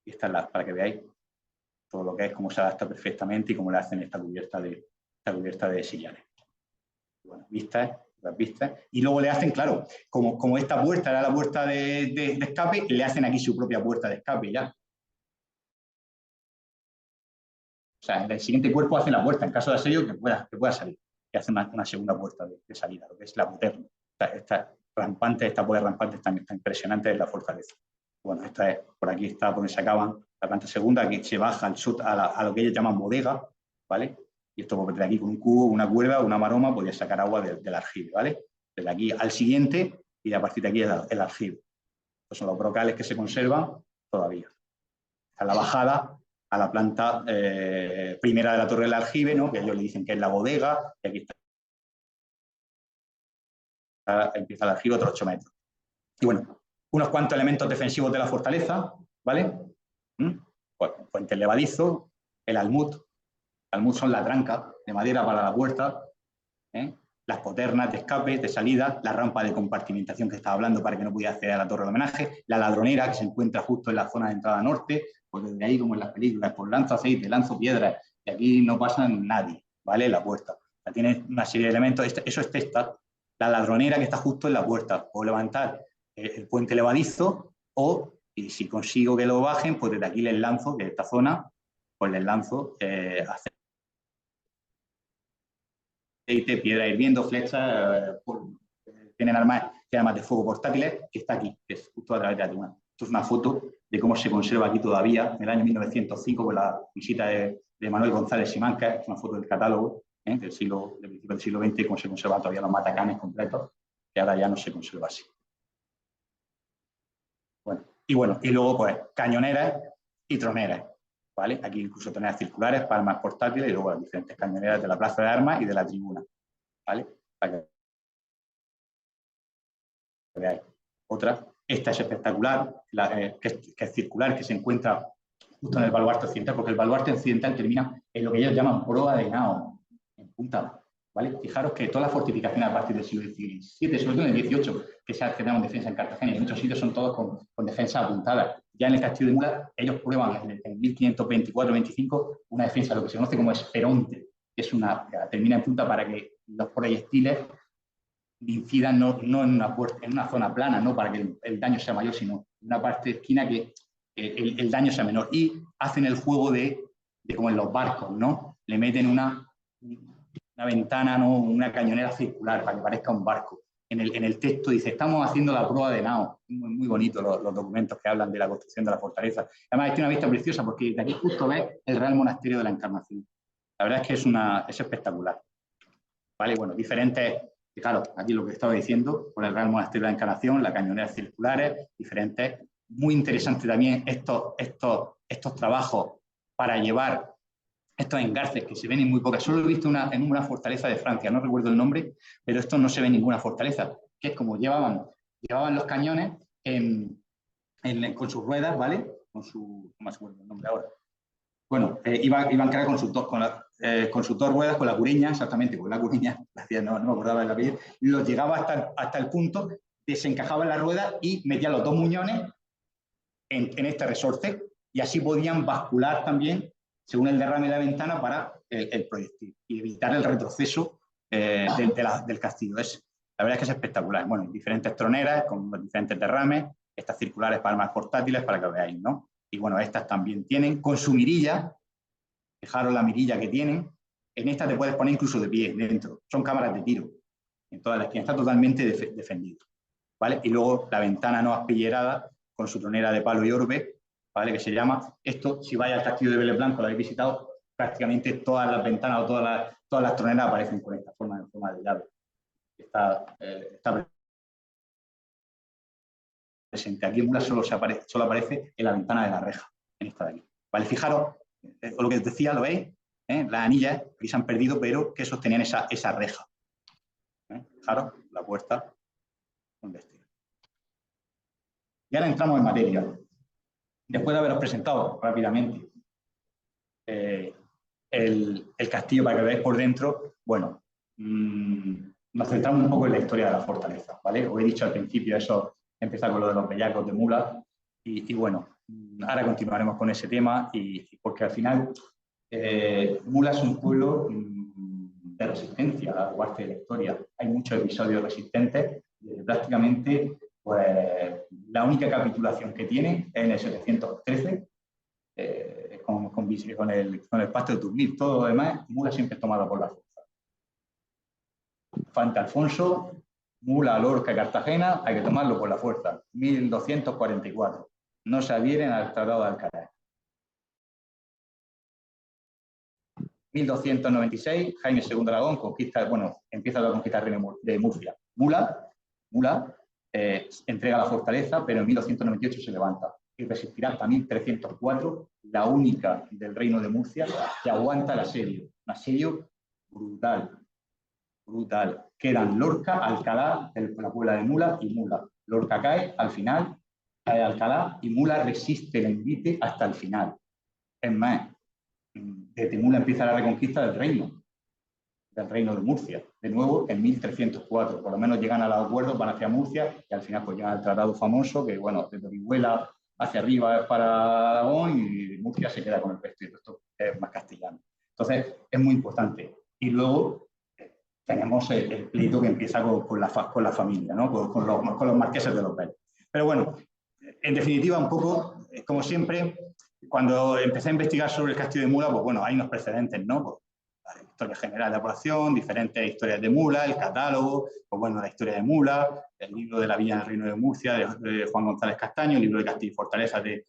Y esta es para que veáis todo lo que es, cómo se adapta perfectamente y cómo le hacen esta cubierta de sillares. Bueno, vistas, las vistas. Y luego le hacen, claro, como esta puerta era la puerta de escape, le hacen aquí su propia puerta de escape ya. O sea, el siguiente cuerpo hace la puerta, en caso de asedio, que pueda salir. Que hace una segunda puerta de salida, lo que es la poterna. Esta puerta rampante está impresionante en la fortaleza. Bueno, esta es, por aquí está donde se acaban la planta segunda, aquí se baja a lo que ellos llaman bodega, ¿vale? Y esto pues, de aquí con un cubo, una cuerda, una maroma, podía sacar agua del aljibe, ¿vale? Desde aquí al siguiente y a partir de aquí el aljibe. Estos son los brocales que se conservan todavía. Esta es la bajada a la planta primera de la torre del aljibe, ¿no? Que ellos le dicen que es la bodega, y aquí empieza el aljibe otros 8 metros. Y bueno, unos cuantos elementos defensivos de la fortaleza, ¿vale? Pues, puente levadizo, el almud. El almud son la tranca de madera para la puerta, las poternas de escape, de salida, la rampa de compartimentación que estaba hablando para que no pudiera acceder a la torre de homenaje, la ladronera que se encuentra justo en la zona de entrada norte, pues desde ahí, como en las películas, pues lanzo aceite, lanzo piedras, y aquí no pasa nadie, ¿vale? La puerta. O sea, tiene una serie de elementos, eso es testa, la ladronera que está justo en la puerta, o levantar el puente levadizo, o y si consigo que lo bajen, pues desde aquí les lanzo, de esta zona, pues les lanzo aceite, piedra hirviendo, flechas, tienen armas de fuego portátiles, que está aquí, que es justo a través de la tribuna. Esto es una foto de cómo se conserva aquí todavía, en el año 1905, con la visita de Manuel González Simancas, es una foto del catálogo del principio del siglo XX, cómo se conservan todavía los matacanes completos, que ahora ya no se conserva así. Bueno, y luego, pues, cañoneras y troneras, ¿vale? Aquí incluso troneras circulares, palmas portátiles y luego las diferentes cañoneras de la plaza de armas y de la tribuna, ¿vale? Para que veáis. Otra, esta es espectacular, que es circular, que se encuentra justo en el baluarte occidental, porque el baluarte occidental termina en lo que ellos llaman proa de nao, en punta, ¿vale? Fijaros que todas las fortificaciones a partir del siglo XVII, sobre todo en el XVIII, que se tenemos defensa en Cartagena, y en muchos sitios son todos con defensa apuntada. Ya en el castillo de Mula, ellos prueban en 1524-25 una defensa, lo que se conoce como esperonte, que es termina en punta para que los proyectiles incidan no en una zona plana, no para que el daño sea mayor, sino en una parte de esquina que el daño sea menor. Y hacen el juego de como en los barcos, ¿no? Le meten una ventana, ¿no? Una cañonera circular para que parezca un barco. En el texto dice, estamos haciendo la prueba de nao. Muy, muy bonito los documentos que hablan de la construcción de la fortaleza. Además, tiene una vista preciosa porque de aquí justo ves el Real Monasterio de la Encarnación. La verdad es que es espectacular. ¿Vale? Bueno, diferentes... Claro, aquí lo que estaba diciendo, con el Real Monasterio de la Encarnación, las cañoneras circulares, diferentes. Muy interesante también estos trabajos para llevar estos engarces que se ven en muy pocas. Solo he visto en una fortaleza de Francia, no recuerdo el nombre, pero esto no se ve en ninguna fortaleza, que es como llevaban los cañones con sus ruedas, ¿vale? No me acuerdo el nombre ahora. Bueno, iban cargados con sus dos ruedas, con la cureña, exactamente, con la cureña, no me acordaba del apellido, y los llegaba hasta el punto, desencajaba la rueda y metía los dos muñones en este resorte, y así podían bascular también, según el derrame de la ventana, para el proyectil, y evitar el retroceso del castillo. La verdad es que es espectacular. Bueno, diferentes troneras con diferentes derrames, estas circulares para armas portátiles, para que lo veáis, ¿no? Y bueno, estas también tienen con su mirilla, fijaros la mirilla que tienen, en esta te puedes poner incluso de pie dentro, son cámaras de tiro, en toda la esquina, está totalmente defendido, ¿vale? Y luego la ventana no aspillerada con su tronera de palo y orbe, ¿vale? Que se llama, esto, si vais al castillo de Vélez Blanco, lo habéis visitado, prácticamente todas las ventanas o todas las troneras aparecen con esta forma de llave. Está presente. Aquí en Mula solo aparece en la ventana de la reja, en esta de aquí. Vale, fijaros, lo que os decía, ¿lo veis? Las anillas que se han perdido, pero que sostenían esa reja. Fijaros, la puerta donde esté. Y ahora entramos en materia. Después de haberos presentado rápidamente el castillo para que veáis por dentro, bueno, nos centramos un poco en la historia de la fortaleza, ¿vale? Os he dicho al principio eso, empezar con lo de los bellacos de Mula, y bueno, ahora continuaremos con ese tema, porque al final Mula es un pueblo de resistencia a la parte de la historia. Hay muchos episodios resistentes, y prácticamente pues, la única capitulación que tiene es en el 713, con el pacto de Tournai. Todo lo demás, Mula siempre es tomado por la fuerza. Infante Alfonso, Mula, Lorca, Cartagena, hay que tomarlo por la fuerza. 1244. No se adhieren al Tratado de Alcalá. 1296, Jaime II de Aragón empieza la conquista de Murcia. Mula entrega la fortaleza, pero en 1298 se levanta y resistirá hasta 1304, la única del reino de Murcia que aguanta el asedio. Un asedio brutal. Quedan Lorca, Alcalá, la Puebla de Mula y Mula. Lorca cae al final, cae Alcalá y Mula resiste el envite hasta el final. Es más, desde Mula empieza la reconquista del reino de Murcia. De nuevo, en 1304, por lo menos llegan a los acuerdos, van hacia Murcia y al final pues llegan al tratado famoso que, bueno, desde Orihuela hacia arriba es para Aragón y Murcia se queda con el resto y esto es más castellano. Entonces, es muy importante. Y luego tenemos el pleito que empieza con la familia, ¿no? con los marqueses de los Vélez. Pero bueno, en definitiva, un poco, como siempre, cuando empecé a investigar sobre el castillo de Mula, pues bueno, hay unos precedentes, ¿no? Pues, la historia general de la población, diferentes historias de Mula, el catálogo, pues bueno, la historia de Mula, el libro de la Villa del Reino de Murcia de Juan González Castaño, el libro de Castillo y Fortaleza de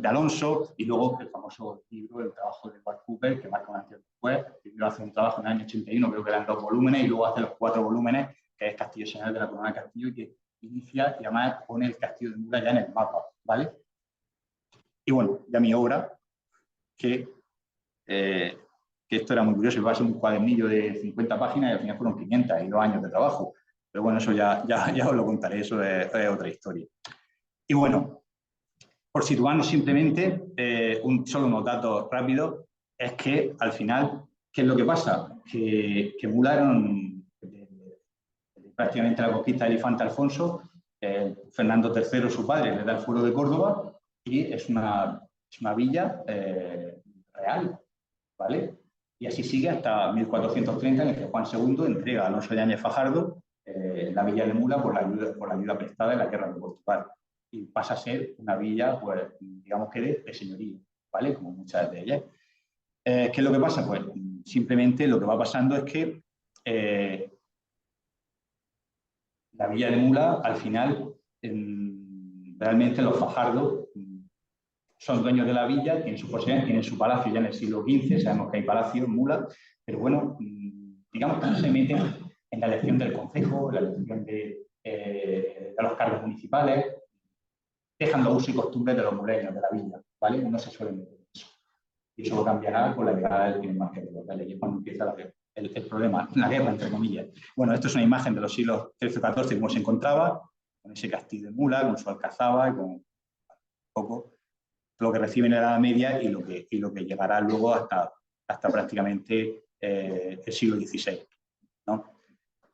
Alonso, y luego el famoso libro, el trabajo de Edward Cooper, que marca un antes y después. Primero hace un trabajo en el año 81, creo que eran 2 volúmenes, y luego hace los 4 volúmenes, que es Castillo Señal de la Corona de Castillo, y que inicia y además pone el castillo de Mula ya en el mapa, ¿vale? Y bueno, ya mi obra, que esto era muy curioso, iba a ser un cuadernillo de 50 páginas y al final fueron 500 y 2 años de trabajo. Pero bueno, eso ya os lo contaré, eso es otra historia. Y bueno, por situarnos simplemente, solo unos datos rápidos, es que al final, ¿qué es lo que pasa? Que Mula era prácticamente la conquista del infante Alfonso, Fernando III, su padre, le da el fuero de Córdoba y es una villa real, ¿vale? Y así sigue hasta 1430, en el que Juan II entrega a Alonso Yáñez Fajardo la villa de Mula por la ayuda prestada en la guerra de Portugal. Y pasa a ser una villa, pues, digamos que de señorío, ¿vale? Como muchas de ellas. ¿Qué es lo que pasa? Pues simplemente lo que va pasando es que la villa de Mula, al final, realmente los Fajardo son dueños de la villa, tienen su posesión, tienen su palacio ya en el siglo XV, sabemos que hay palacio en Mula, pero bueno, digamos que no se meten en la elección del concejo, en la elección de los cargos municipales, dejan los usos y costumbres de los muleños de la villa, ¿vale? No se suelen meter en eso. Y eso lo cambiará con la llegada del primer marqués de los Vélez, y es cuando empieza el problema, la guerra, entre comillas. Bueno, esto es una imagen de los siglos XIII y XIV, como se encontraba, con ese castillo de Mula, con su alcazaba y con un poco lo que recibe en la Edad Media y lo que llegará luego hasta prácticamente el siglo XVI, ¿no?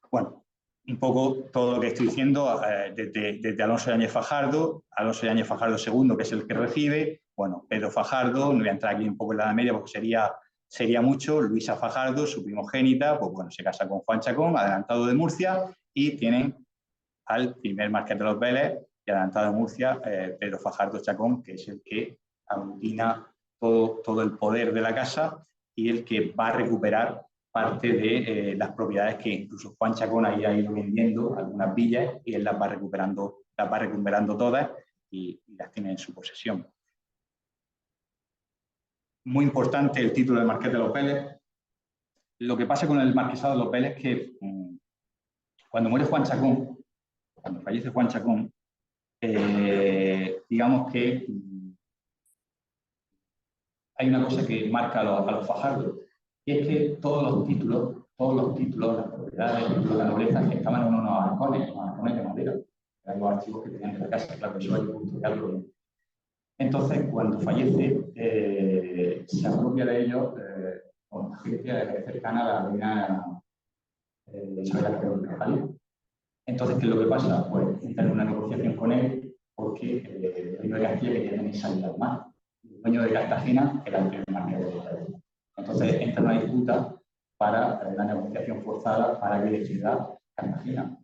Bueno, un poco todo lo que estoy diciendo, desde Alonso Yáñez Fajardo II, que es el que recibe, bueno, Pedro Fajardo, no voy a entrar aquí un poco en la Edad Media porque sería mucho, Luisa Fajardo, su primogénita, pues bueno, se casa con Juan Chacón, adelantado de Murcia, y tienen al primer marqués de los Vélez, y adelantado de Murcia, Pedro Fajardo Chacón, que es el que aglutina todo el poder de la casa y el que va a recuperar parte de las propiedades que incluso Juan Chacón ha ido vendiendo, algunas villas, y él las va recuperando todas y las tiene en su posesión. Muy importante el título de Marqués de los Vélez. Lo que pasa con el Marquesado de los Vélez es que cuando muere Juan Chacón, cuando fallece Juan Chacón, digamos que hay una cosa que marca a los Fajardo, y es que todos los títulos, las propiedades, de la nobleza, que estaban en unos arcones de madera, eran los archivos que tenían de la casa, claro, eso hay un historial. Entonces, cuando fallece, se apropia de ellos con gente cercana a la reina Isabel I, ¿vale? Entonces, ¿qué es lo que pasa? Pues entra en una negociación con él porque el reino de Castilla quería tener salida al mar. El dueño de Cartagena era el primer marqués de los Vélez. Entonces entra una disputa para una negociación forzada para que decida Cartagena.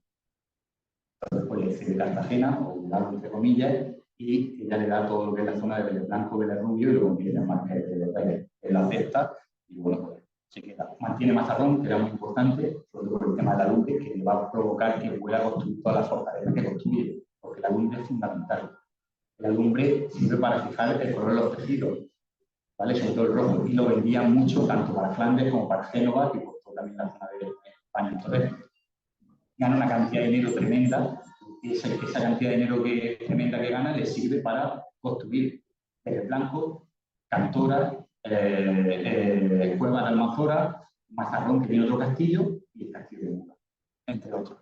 Entonces pues decide Cartagena, o un lado entre comillas, y ella le da todo lo que es la zona de Vélez Blanco, Vélez Rubio, y lo convierte en marqués de los Vélez. Él la acepta y bueno, pues se queda. Mantiene Mazarrón, que era muy importante, sobre todo por el tema de la lumbre, que le va a provocar que pueda construir todas las fortalezas que construye, porque la lumbre es fundamental. La lumbre sirve para fijar el color de los tejidos, ¿vale? Sobre todo el rojo, y lo vendían mucho tanto para Flandes como para Génova, que costó también la zona de España. Entonces, gana una cantidad de dinero tremenda, y esa cantidad de dinero tremenda que gana le sirve para construir Vélez Blanco, Cantora, Cueva de Almanzora, Mazarrón, que tiene otro castillo, y el castillo de Mula, entre otros.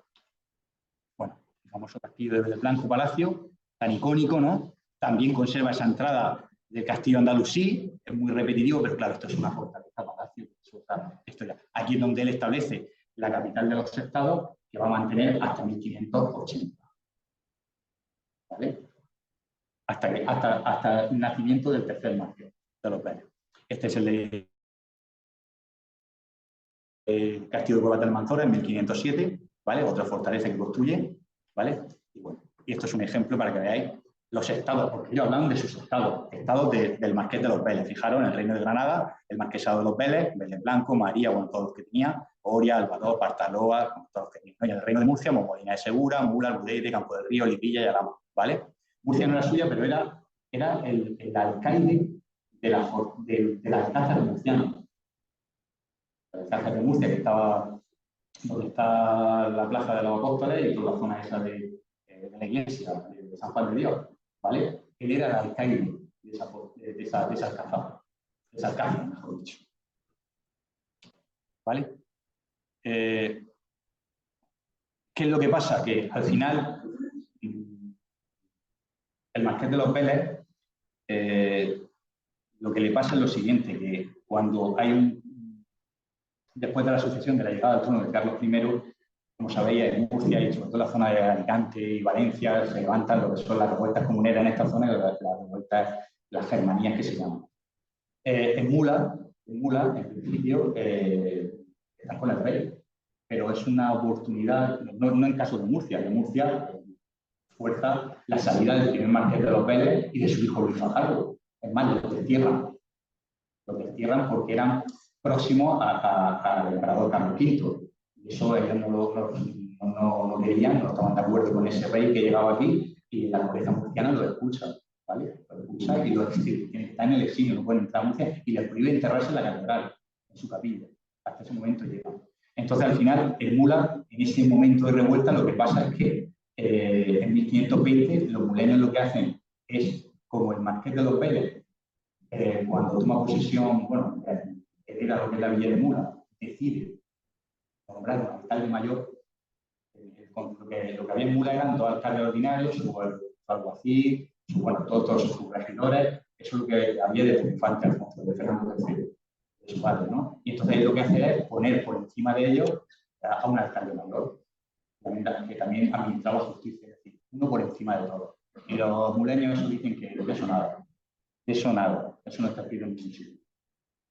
Bueno, famoso castillo de Blanco Palacio, tan icónico, ¿no? También conserva esa entrada del castillo andalusí, es muy repetitivo, pero claro, esto es una fortaleza palacio, es otra historia. Aquí es donde él establece la capital de los estados, que va a mantener hasta 1580. ¿Vale? Hasta el nacimiento del tercer marqués de los Vélez. Este es el castillo de Cuevas del Manzora en 1507, ¿vale? Otra fortaleza que construye, ¿vale? Y bueno, y esto es un ejemplo para que veáis los estados, porque ellos hablan de sus estados del Marqués de los Vélez. Fijaros, en el Reino de Granada, el Marquesado de los Vélez, Vélez Blanco, María, bueno, todos los que tenía, Oria, Albadó, Partaloa, todos los que tenía. Y en el Reino de Murcia, Molina de Segura, Mula, Ludete, Campo del Río, Lipilla y Alhama, ¿vale? Murcia no era suya, pero era el alcaide de la Alcázar de Murciano. La Alcázar de Murcia, que estaba donde está la Plaza de los Apóstoles y toda la zona esa de la iglesia de San Juan de Dios, ¿vale? Él era el alcaide de esa alcázar, mejor dicho. ¿Vale? ¿Qué es lo que pasa? Que al final el Marqués de los Vélez lo que le pasa es lo siguiente, que cuando hay después de la sucesión de la llegada al trono de Carlos I, como sabéis, en Murcia y sobre todo en la zona de Alicante y Valencia se levantan lo que son las revueltas comuneras en esta zona, las revueltas, las germanías que se llaman. En Mula, en principio, están con el rey, pero es una oportunidad, no en caso de Murcia fuerza la salida del primer marqués de los Vélez y de su hijo Luis Fajardo. Es más, lo destierran porque eran próximos al emperador Carlos V. Y eso ellos no querían, no estaban de acuerdo con ese rey que llegaba aquí y la nobleza murciana lo expulsa, ¿vale? Lo expulsa y está en el exilio, no pueden entrar a Murcia y les prohíbe enterrarse en la catedral, en su capilla. Hasta ese momento llega. Entonces, al final, en Mula, en ese momento de revuelta, lo que pasa es que en 1520 los muleños lo que hacen es, como el Marqués de los Vélez, cuando toma posesión, bueno, hereda lo que es la villa de Mula, decide nombrar un alcalde mayor. Lo que había en Mula eran dos alcaldes ordinarios, su alguacil, todos sus regidores. Eso es lo que había de su infante Alfonso, de Fernando III, de su padre, ¿no? Y entonces lo que hace es poner por encima de ellos a un alcalde mayor, que también administraba justicia, es decir, uno por encima de todos. Y los muleños eso dicen que de eso nada. Eso no está escrito en ningún sitio.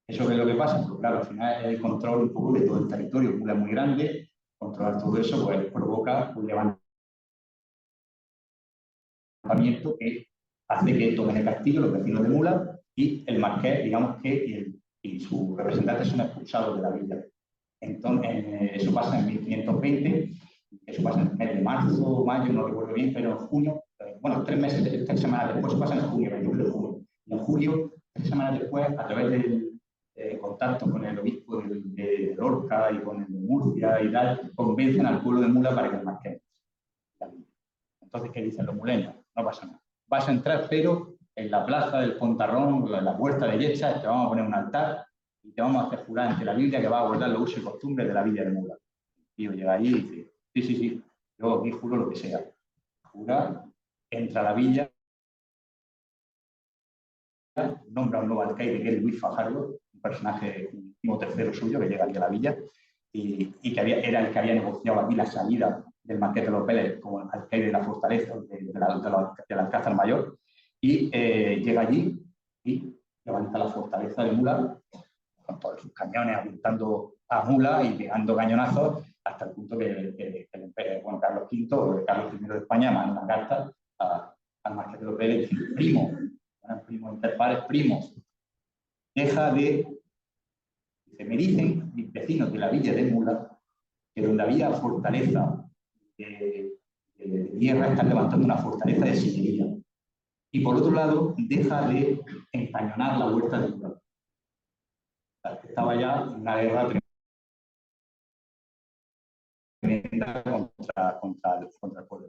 ¿Eso qué es lo que pasa? Pues claro, al final es el control un poco de todo el territorio. Mula es muy grande, controlar todo eso pues provoca un levantamiento que hace que tomen el castillo los vecinos de Mula y el marqués, digamos que y sus representantes son expulsados de la villa. Entonces, eso pasa en 1520, eso pasa en el mes de marzo, mayo, no recuerdo bien, pero en junio, bueno, 3 semanas después, pasa en junio, 21 de junio. Y en julio, 3 semanas después, a través del contacto con el obispo de Lorca y con el de Murcia y tal, convencen al pueblo de Mula para que el marqués. Entonces, ¿qué dicen los muleños? No pasa nada. Vas a entrar, pero en la plaza del Pontarrón, en la puerta de Yechas, te vamos a poner un altar y te vamos a hacer jurar ante la Biblia que va a guardar los usos y costumbres de la villa de Mula. Y yo llega allí y dice, sí, yo aquí juro lo que sea. Jura, entra a la villa, nombra a un nuevo alcaide que es Luis Fajardo, un personaje, un primo tercero suyo que llega aquí a la villa y que era el que había negociado aquí la salida del Marqués de los Vélez como alcaide de la fortaleza del Alcázar Mayor y llega allí y levanta la fortaleza de Mula con todos sus cañones apuntando a Mula y pegando cañonazos hasta el punto que Carlos V o Carlos I de España manda una carta al Marqués de los Vélez diciendo, primo, interpares, primos, deja de... Me dicen mis vecinos de la villa de Mula que donde había fortaleza de tierra están levantando una fortaleza de sillería. Y por otro lado, deja de encañonar la huerta de Mula. Estaba ya en una guerra tremenda contra el pueblo.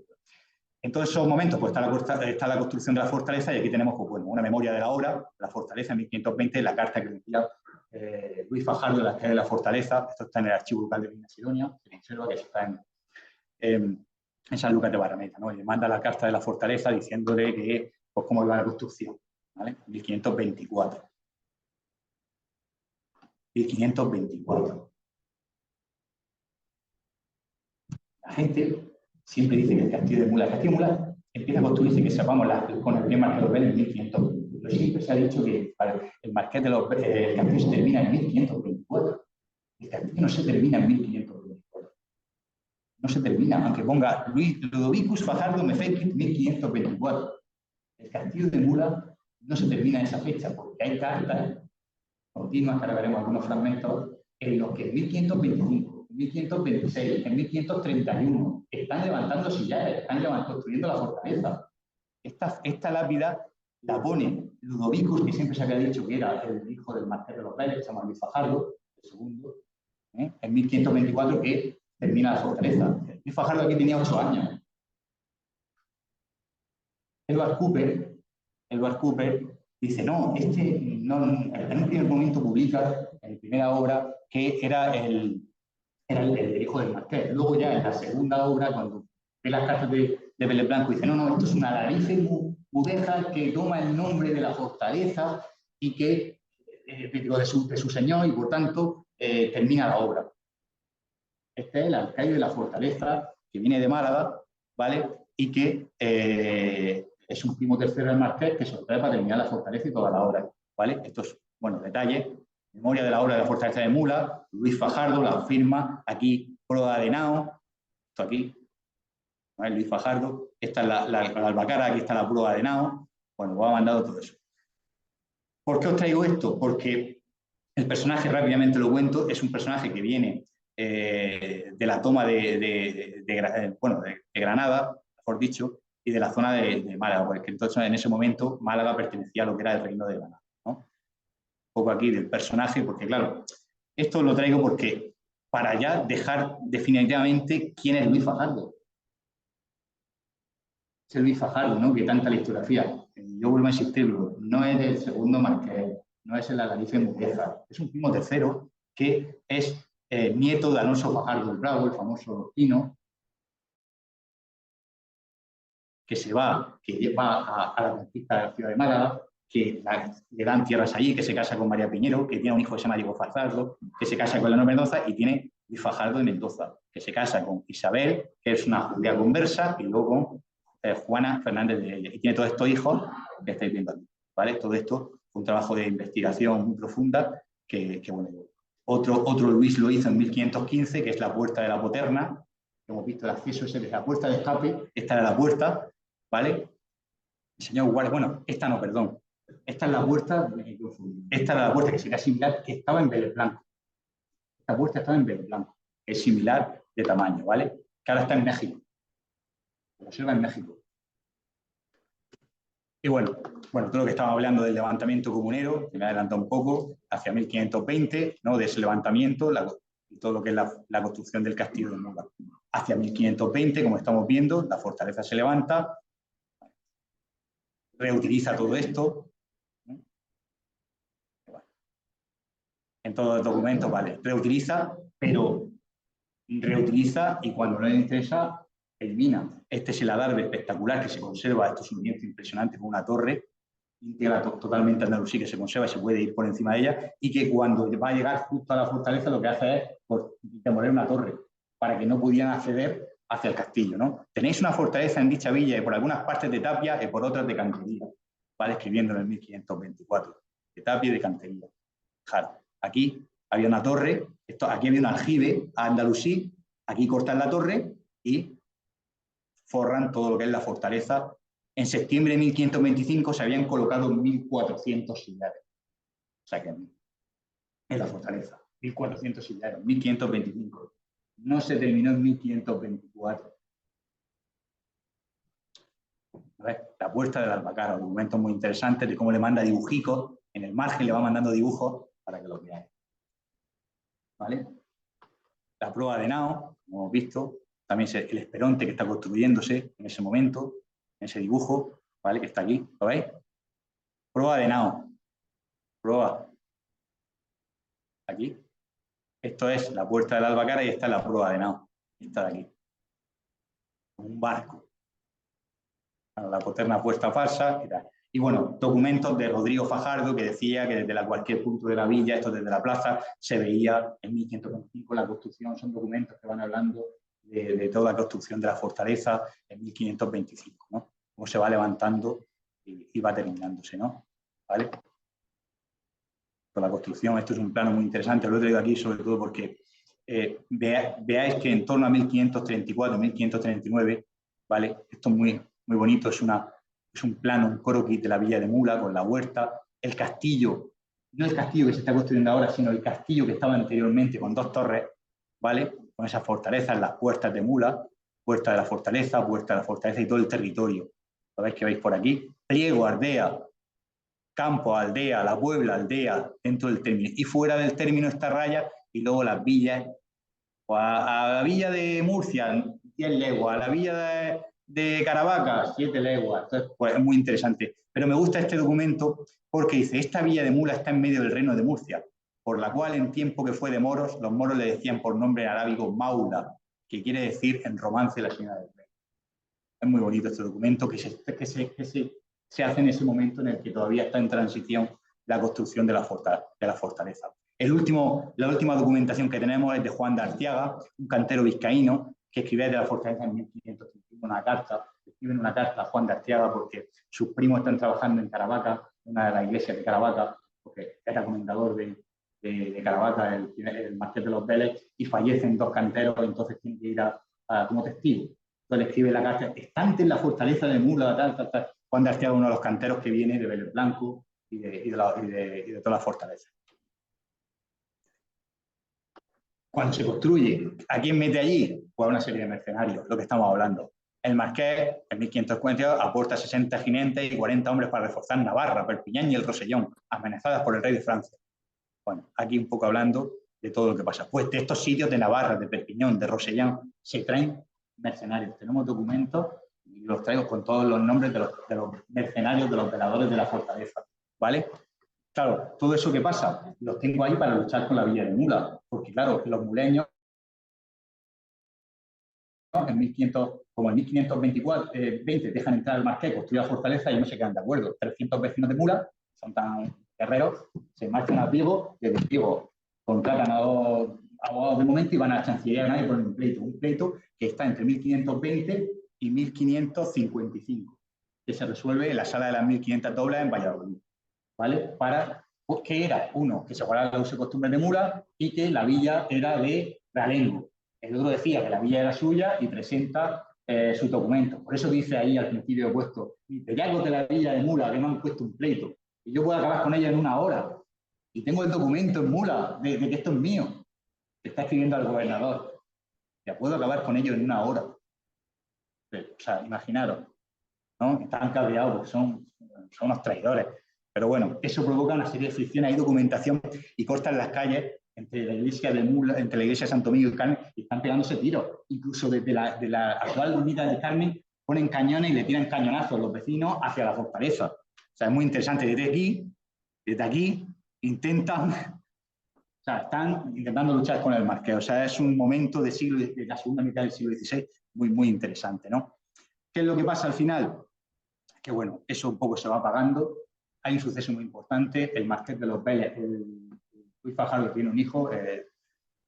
En todos esos momentos pues, está la construcción de la fortaleza y aquí tenemos pues, bueno, una memoria de la obra, la fortaleza en 1520, la carta que le envía Luis Fajardo de la calle de la fortaleza. Esto está en el archivo local de Minas Sidonia, se conserva que está en San Lucas de Barrameda, ¿no? Y le manda la carta de la fortaleza diciéndole que, pues, cómo iba la construcción, ¿vale? 1524. 1524. La gente siempre dice que el castillo de Mula empieza a construirse, que sepamos, con el primer marqués de los Vélez en 1500. Pero siempre se ha dicho que el marqués de los el castillo se termina en 1524. El castillo no se termina en 1524. No se termina, aunque ponga Ludovicus Fajardo Mefekit 1524. El castillo de Mula no se termina en esa fecha, porque hay cartas continuas, que ahora veremos algunos fragmentos, en los que en 1525, en 1526, en 1531 están levantando sillares, están construyendo la fortaleza. Esta lápida la pone Ludovicus, que siempre se había dicho que era el hijo del marqués de los Vélez, que se llama Luis Fajardo, el segundo, en 1524, que termina la fortaleza. Luis Fajardo aquí tenía 8 años. Edward Cooper dice, no, en un primer momento publica en primera obra que era el hijo del marqués. Luego ya en la segunda obra, cuando ve las cartas de Vélez Blanco, dice, no, esto es una alarife mudéjar que toma el nombre de la fortaleza y que, de su señor, y por tanto termina la obra. Este es el alcaide de la fortaleza, que viene de Málaga, ¿vale? Y que es un primo tercero del marqués que se lo trae para terminar la fortaleza y toda la obra, ¿vale? Estos, bueno, detalles. Memoria de la obra de la fortaleza de Mula, Luis Fajardo, la firma, aquí Proa de Henao, esto aquí, ¿vale? Luis Fajardo, esta es la albacara, aquí está la Proa de Henao, bueno, os ha mandado todo eso. ¿Por qué os traigo esto? Porque el personaje, rápidamente lo cuento, es un personaje que viene de la toma de Granada, mejor dicho, y de la zona de Málaga, porque entonces en ese momento Málaga pertenecía a lo que era el reino de Granada, ¿no? Un poco aquí del personaje, porque claro, esto lo traigo porque para ya dejar definitivamente quién es Luis Fajardo. Es el Luis Fajardo, ¿no? Que tanta la historiografía. Yo vuelvo a insistirlo, no es el segundo marqués, no es el alarife Mudéjar, es un primo tercero que es nieto de Alonso Fajardo el Bravo, el famoso pino, que va a la conquista de la ciudad de Málaga, que le dan tierras allí, que se casa con María Piñero, que tiene un hijo que se llama Diego Fajardo, que se casa con Leonor Mendoza y tiene Luis Fajardo de Mendoza, que se casa con Isabel, que es una judía conversa, y luego con Juana Fernández de ella. Y tiene todos estos hijos que estáis viendo aquí, ¿vale? Todo esto fue un trabajo de investigación muy profunda que bueno, otro Luis lo hizo en 1515, que es la puerta de la Poterna, que hemos visto el acceso ese de la puerta de escape, esta era la puerta, ¿vale? El señor guardia, bueno, esta no, perdón. Esta es la puerta que sería similar, que estaba en Vélez Blanco. Esta puerta estaba en Vélez Blanco, es similar de tamaño, ¿vale? Que ahora está en México. Se observa en México. Y bueno, todo lo que estaba hablando del levantamiento comunero, que me adelantó un poco, hacia 1520, ¿no? De ese levantamiento y todo lo que es la construcción del castillo de Mula. Hacia 1520, como estamos viendo, la fortaleza se levanta, reutiliza todo esto. En todos los documentos, vale, reutiliza, pero reutiliza y cuando no le interesa, elimina. Este es el adarve espectacular que se conserva, esto es un lienzo impresionante con una torre íntegra totalmente andalusí que se conserva y se puede ir por encima de ella, y que cuando va a llegar justo a la fortaleza lo que hace es demoler una torre para que no pudieran acceder hacia el castillo, ¿no? Tenéis una fortaleza en dicha villa y por algunas partes de tapia y por otras de cantería, ¿vale? Escribiendo en el 1524, de tapia y de cantería. Aquí había una torre, aquí había un aljibe andalusí, aquí cortan la torre y forran todo lo que es la fortaleza. En septiembre de 1525 se habían colocado 1.400 sillares. O sea que en la fortaleza, 1.400 sillares, 1525. No se terminó en 1524. A ver, la puerta de la Albacara, un documento muy interesante de cómo le manda dibujicos, en el margen le va mandando dibujos para que lo veáis. ¿Vale? La proa de Henao, como hemos visto, también el esperonte que está construyéndose en ese momento, en ese dibujo, ¿vale? Que está aquí, ¿lo veis? Proa de Henao. Proa. Aquí. Esto es la puerta de la Albacara y esta es la proa de Henao. Esta de aquí. un barco. Bueno, la poterna puesta falsa y tal. Y bueno, documentos de Rodrigo Fajardo que decía que desde cualquier punto de la villa, esto desde la plaza, se veía en 1525 la construcción. Son documentos que van hablando de toda la construcción de la fortaleza en 1525, ¿no? Cómo se va levantando y va terminándose, ¿no? ¿Vale? Con la construcción, esto es un plano muy interesante, lo he traído aquí sobre todo porque veáis que en torno a 1534, 1539, ¿vale? Esto es muy bonito, es un plano, un croquis de la villa de Mula con la huerta, el castillo, no el castillo que se está construyendo ahora, sino el castillo que estaba anteriormente con 2 torres, ¿vale? Con esas fortalezas, las puertas de Mula, puerta de la fortaleza y todo el territorio. Lo veis que veis por aquí, Pliego, Ardea, Campo, Aldea, La Puebla, Aldea, dentro del término. Y fuera del término esta raya y luego las villas. A la villa de Murcia, 10 leguas. A la villa de Caravaca, 7 leguas. Entonces, pues es muy interesante. Pero me gusta este documento porque dice, esta villa de Mula está en medio del reino de Murcia, por la cual en tiempo que fue de moros, los moros le decían por nombre en arábigo Maula, que quiere decir en romance la señora del rey. Es muy bonito este documento que se hace en ese momento en el que todavía está en transición la construcción de la fortaleza. La última documentación que tenemos es de Juan de Arteaga, un cantero vizcaíno que escribe de la fortaleza en 1531 una carta. Escriben una carta a Juan de Arteaga porque sus primos están trabajando en Caravaca, una de las iglesias de Caravaca, porque era comendador de Caravaca, el marqués de los Vélez, y fallecen 2 canteros, entonces tiene que ir como testigo. Entonces le escribe la carta, estante en la fortaleza de Mula, tal. Juan de Arteaga, uno de los canteros que viene de Vélez Blanco y de toda la fortaleza. Cuando se construye, ¿a quién mete allí? Pues a una serie de mercenarios, lo que estamos hablando. El marqués, en 1542, aporta 60 jinetes y 40 hombres para reforzar Navarra, Perpiñán y el Rosellón, amenazadas por el rey de Francia. Bueno, aquí un poco hablando de todo lo que pasa. Pues de estos sitios de Navarra, de Perpiñán, de Rosellón, se traen mercenarios. Tenemos documentos y los traigo con todos los nombres de los mercenarios, de los veladores de la fortaleza, ¿vale? Claro, todo eso que pasa, los tengo ahí para luchar con la villa de Mula, porque claro, los muleños, en 1500, como en 1524, 20 dejan entrar al marqués, construir la fortaleza y no se quedan de acuerdo. 300 vecinos de Mula, son tan guerreros, se marchan a Vigo, desde Vigo contratan a 2 abogados de momento y van a la Chancillería de Granada y ponen un pleito que está entre 1520 y 1555, que se resuelve en la sala de las 1500 doblas en Valladolid, ¿vale? Que era uno, que se guardaba la uso y costumbre de Mula y que la villa era de Realengo. El otro decía que la villa era suya y presenta sus documentos. Por eso dice ahí al principio he puesto, imperialgos de la villa de Mula que me han puesto un pleito y yo puedo acabar con ella en 1 hora. Y tengo el documento en Mula de que esto es mío. Que está escribiendo al gobernador. Ya puedo acabar con ello en 1 hora. O sea, imaginaros, ¿no? Están cabreados porque son unos traidores. Pero bueno, eso provoca una serie de fricciones, hay documentación y consta en las calles entre la iglesia de Mula, entre la iglesia de Santo Domingo y Carmen, y están pegándose tiros. Incluso desde la actual ermita de Carmen ponen cañones y le tiran cañonazos los vecinos hacia la fortaleza. O sea, es muy interesante. Desde aquí intentan, o sea, están intentando luchar con el marqués. O sea, es un momento de la segunda mitad del siglo XVI muy interesante, ¿no? ¿Qué es lo que pasa al final? Que bueno, eso un poco se va apagando. Hay un suceso muy importante, el marqués de los Vélez, Luis Fajardo tiene un hijo,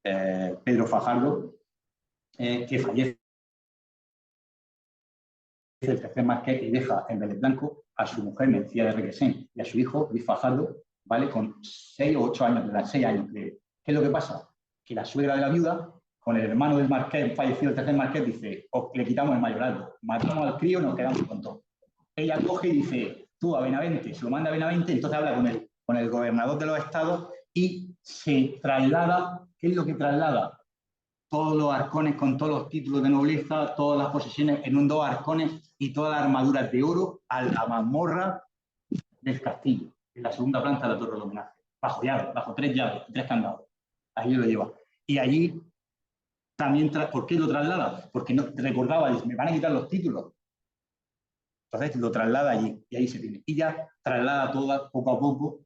Pedro Fajardo, que fallece el tercer marqués y deja en Vélez Blanco a su mujer Mencía de Requesén y a su hijo Luis Fajardo, ¿vale? Con 6 o 8 años de edad, 6 años. ¿Qué es lo que pasa? Que la suegra de la viuda, con el hermano del marqués, fallecido el tercer marqués, dice, le quitamos el mayorazgo, matamos al crío, nos quedamos con todo. Ella coge y dice, tú a Benavente, se lo manda a Benavente, entonces habla con el gobernador de los estados y se traslada, ¿qué es lo que traslada? Todos los arcones con todos los títulos de nobleza, todas las posesiones en 2 arcones y todas las armaduras de oro a la mazmorra del castillo, en la segunda planta de la torre del homenaje, bajo llave, bajo 3 llaves, 3 candados. Allí lo lleva. Y allí también, ¿por qué lo traslada? Porque no, recordaba, me van a quitar los títulos. Entonces lo traslada allí y ahí se tiene. Y ya traslada toda, poco a poco,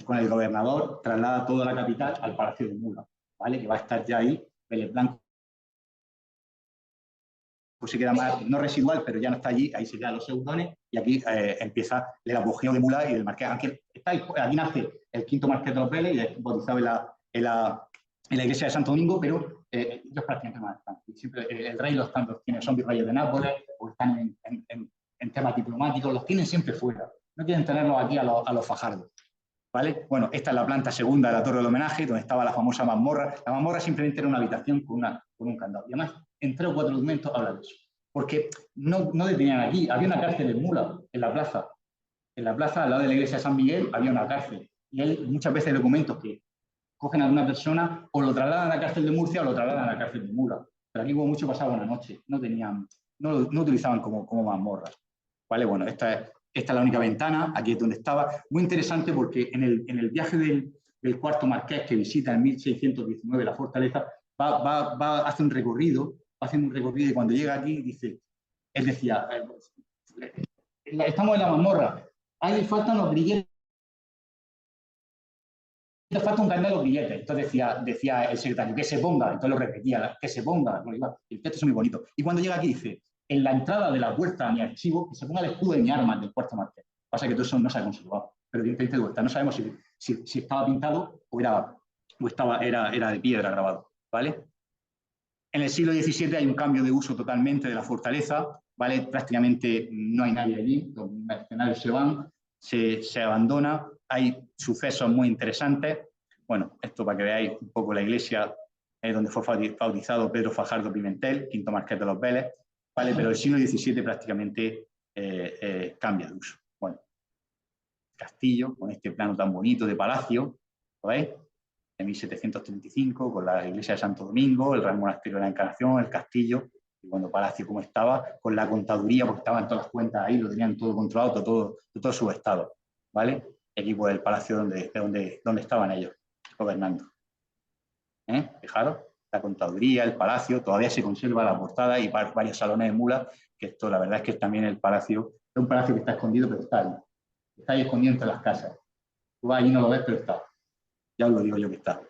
con el gobernador, traslada toda la capital al Palacio de Mula, ¿vale? Que va a estar ya ahí, Vélez Blanco pues se queda más, no residual, pero ya no está allí, ahí se quedan los seudones, y aquí empieza el apogeo de Mula y del Marqués. Aunque aquí nace el quinto Marqués de los Vélez y es bautizado en la iglesia de Santo Domingo, pero ellos prácticamente no están. Siempre el rey los tiene, son virreyes de Nápoles, o están en temas diplomáticos, los tienen siempre fuera. No quieren tenerlos aquí a los Fajardos. ¿Vale? Bueno, esta es la planta segunda de la torre del homenaje, donde estaba la famosa mazmorra. La mazmorra simplemente era una habitación con un candado. Y además, en 3 o 4 documentos habla de eso. Porque no detenían aquí. Había una cárcel en Mula, en la plaza. En la plaza, al lado de la iglesia de San Miguel, había una cárcel. Y hay muchas veces documentos que cogen a una persona o lo trasladan a la cárcel de Murcia o lo trasladan a la cárcel de Mula. Pero aquí, como mucho, pasaba una noche. No utilizaban como mazmorras. ¿Vale? Bueno, esta es la única ventana, aquí es donde estaba. Muy interesante porque en el viaje del cuarto marqués que visita en 1619 la fortaleza, hace un recorrido, y cuando llega aquí dice, él decía, estamos en la mazmorra, ahí faltan los grilletes, falta un candado de los grilletes. Entonces decía el secretario, que se ponga, entonces lo repetía, que se ponga, el texto es muy bonito. Y cuando llega aquí dice, en la entrada de la puerta a mi archivo, que se ponga el escudo de mi arma del cuarto marqués. Pasa que todo eso no se ha conservado, pero evidentemente de vuelta. No sabemos si estaba pintado o era de piedra grabado, ¿vale? En el siglo XVII hay un cambio de uso totalmente de la fortaleza, ¿vale? Prácticamente no hay nadie allí, los mercenarios se van, se abandona, hay sucesos muy interesantes. Bueno, esto para que veáis un poco la iglesia donde fue bautizado Pedro Fajardo Pimentel, quinto marqués de los Vélez, ¿vale? Pero el siglo XVII prácticamente cambia de uso. Bueno, castillo, con este plano tan bonito de palacio, ¿lo veis? En 1735, con la iglesia de Santo Domingo, el Real Monasterio de la Encarnación, el castillo, y bueno, palacio como estaba, con la contaduría, porque estaban todas las cuentas ahí, lo tenían todo controlado, todo su estado, ¿vale? Y aquí pues el palacio donde estaban ellos, gobernando. Fijaros, la contaduría, el palacio, todavía se conserva la portada y varios salones de Mula, que esto la verdad es que también el palacio, es un palacio que está escondido, pero está ahí escondido entre las casas. Tú vas allí y no lo ves, pero está. Ya os lo digo yo que está.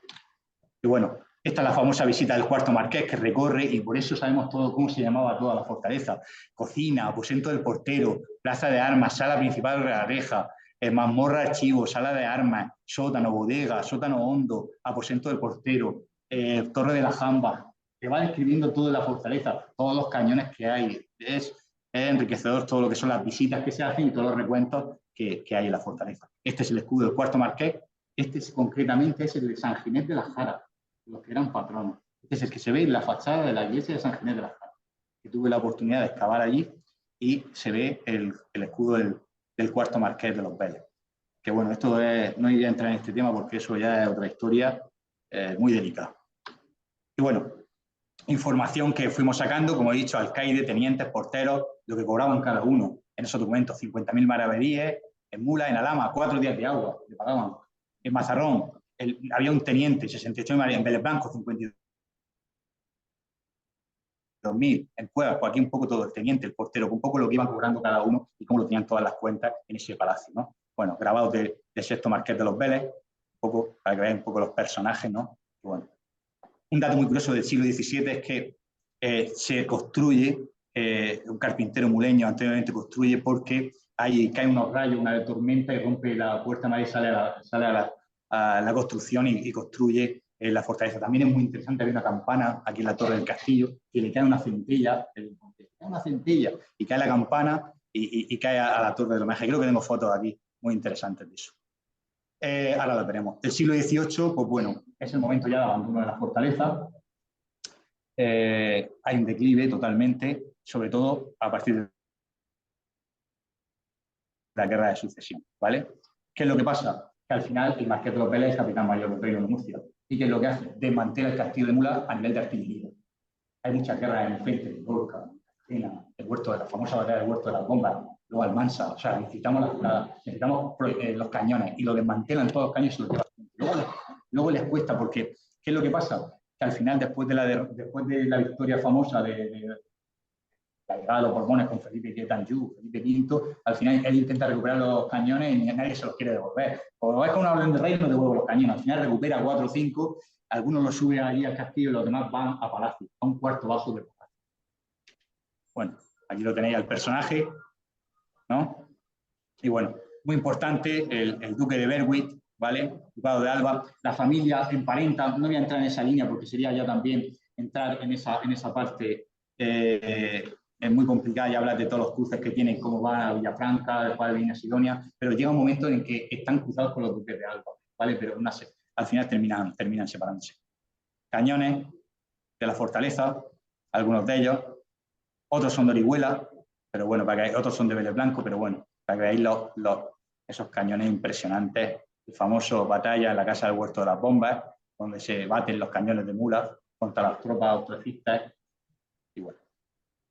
Y bueno, esta es la famosa visita del cuarto marqués que recorre y por eso sabemos todo cómo se llamaba toda la fortaleza. Cocina, aposento del portero, plaza de armas, sala principal de la reja, mazmorra archivo, sala de armas, sótano, bodega, sótano hondo, aposento del portero, torre de la jamba. Te va describiendo toda la fortaleza, todos los cañones que hay. Es enriquecedor todo lo que son las visitas que se hacen y todos los recuentos que hay en la fortaleza. Este es el escudo del cuarto marqués. Concretamente es el de San Ginés de la Jara, los que eran patronos. Este es el que se ve en la fachada de la iglesia de San Ginés de la Jara. Que tuve la oportunidad de excavar allí y se ve el escudo del cuarto marqués de los Vélez. Que bueno, esto no iría a entrar en este tema porque eso ya es otra historia muy delicada. Y bueno, información que fuimos sacando, como he dicho, alcaide, tenientes, porteros, lo que cobraban cada uno en esos documentos, 50.000 maravedíes, en Mula, en Alhama, 4 días de agua, le pagaban. En Mazarrón había un teniente, 68 de María, en Vélez Blanco, 52.000, en Cuevas, pues aquí un poco todo, el teniente, el portero, un poco lo que iban cobrando cada uno y cómo lo tenían todas las cuentas en ese palacio, ¿no? Bueno, grabados del sexto marqués de los Vélez, un poco, para que vean un poco los personajes, ¿no? Y bueno, un dato muy curioso del siglo XVII es que se construye, un carpintero muleño anteriormente construye porque cae unos rayos, una tormenta y rompe la puerta María y sale a la construcción y construye la fortaleza. También es muy interesante, hay una campana aquí en la torre del castillo que le cae una centella, y cae la campana y cae a la torre del homenaje. Creo que tengo fotos aquí muy interesantes de eso. Ahora lo veremos. El siglo XVIII, pues bueno, es el momento ya de abandono de la fortaleza. Hay un declive totalmente, sobre todo a partir de la guerra de sucesión, ¿vale? ¿Qué es lo que pasa? Que al final el marqués de los Vélez es capitán mayor del reino de Murcia. ¿Y qué es lo que hace? Desmantela el castillo de Mula a nivel de artillería. Hay muchas guerras en el frente, en Lorca, en el huerto de la famosa batalla del huerto de las bombas, luego Almansa, o sea, necesitamos los cañones y lo desmantelan todos los cañones y los llevan. Luego les cuesta porque, ¿qué es lo que pasa? Que al final, después de la victoria famosa de la llegada de los Borbones con Felipe V, al final él intenta recuperar los cañones y nadie se los quiere devolver. O es con una orden de rey, no devuelve los cañones. Al final recupera 4 o 5, algunos los suben allí al castillo y los demás van a palacio, a un cuarto bajo del palacio. bueno, aquí lo tenéis al personaje, ¿no? Y bueno, muy importante, el duque de Berwick, ¿vale? Ducado de Alba, la familia emparenta, no voy a entrar en esa línea porque sería ya también entrar en esa parte, es muy complicada y hablar de todos los cruces que tienen, cómo van a Villafranca, después viene a Sidonia, pero llega un momento en que están cruzados con los duques de Alba, ¿vale? Pero al final terminan separándose. Cañones de la fortaleza, algunos de ellos, otros son de Orihuela, pero bueno, otros son de Vélez Blanco, pero bueno, para que veáis esos cañones impresionantes, el famoso batalla en la Casa del Huerto de las Bombas, donde se baten los cañones de mula contra las tropas austriacistas, y bueno,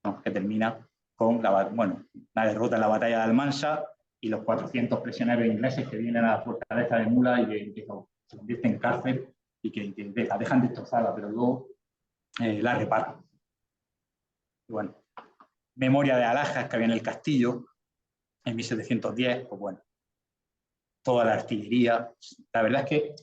¿no? Que termina con una derrota en la batalla de Almansa y los 400 prisioneros ingleses que vienen a la fortaleza de Mula y que se convierten en cárcel y que la dejan destrozada, pero luego la reparan. Y bueno, memoria de alhajas que había en el castillo en 1710, pues bueno, toda la artillería. La verdad es que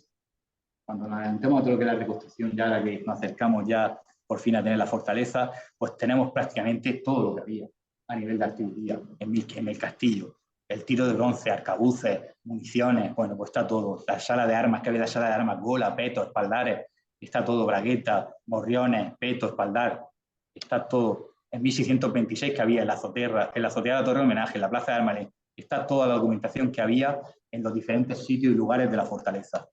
cuando nos adelantemos a todo lo que es la reconstrucción, ya ahora que nos acercamos ya por fin a tener la fortaleza, pues tenemos prácticamente todo lo que había a nivel de artillería en el castillo. El tiro de bronce, arcabuces, municiones, bueno, pues está todo. La sala de armas, que había la sala de armas, gola, peto, espaldares, está todo, bragueta, morriones, peto, espaldar, está todo. En 1626 que había en la azotea de la Torre de Homenaje, en la Plaza de Armas, está toda la documentación que había en los diferentes sitios y lugares de la fortaleza,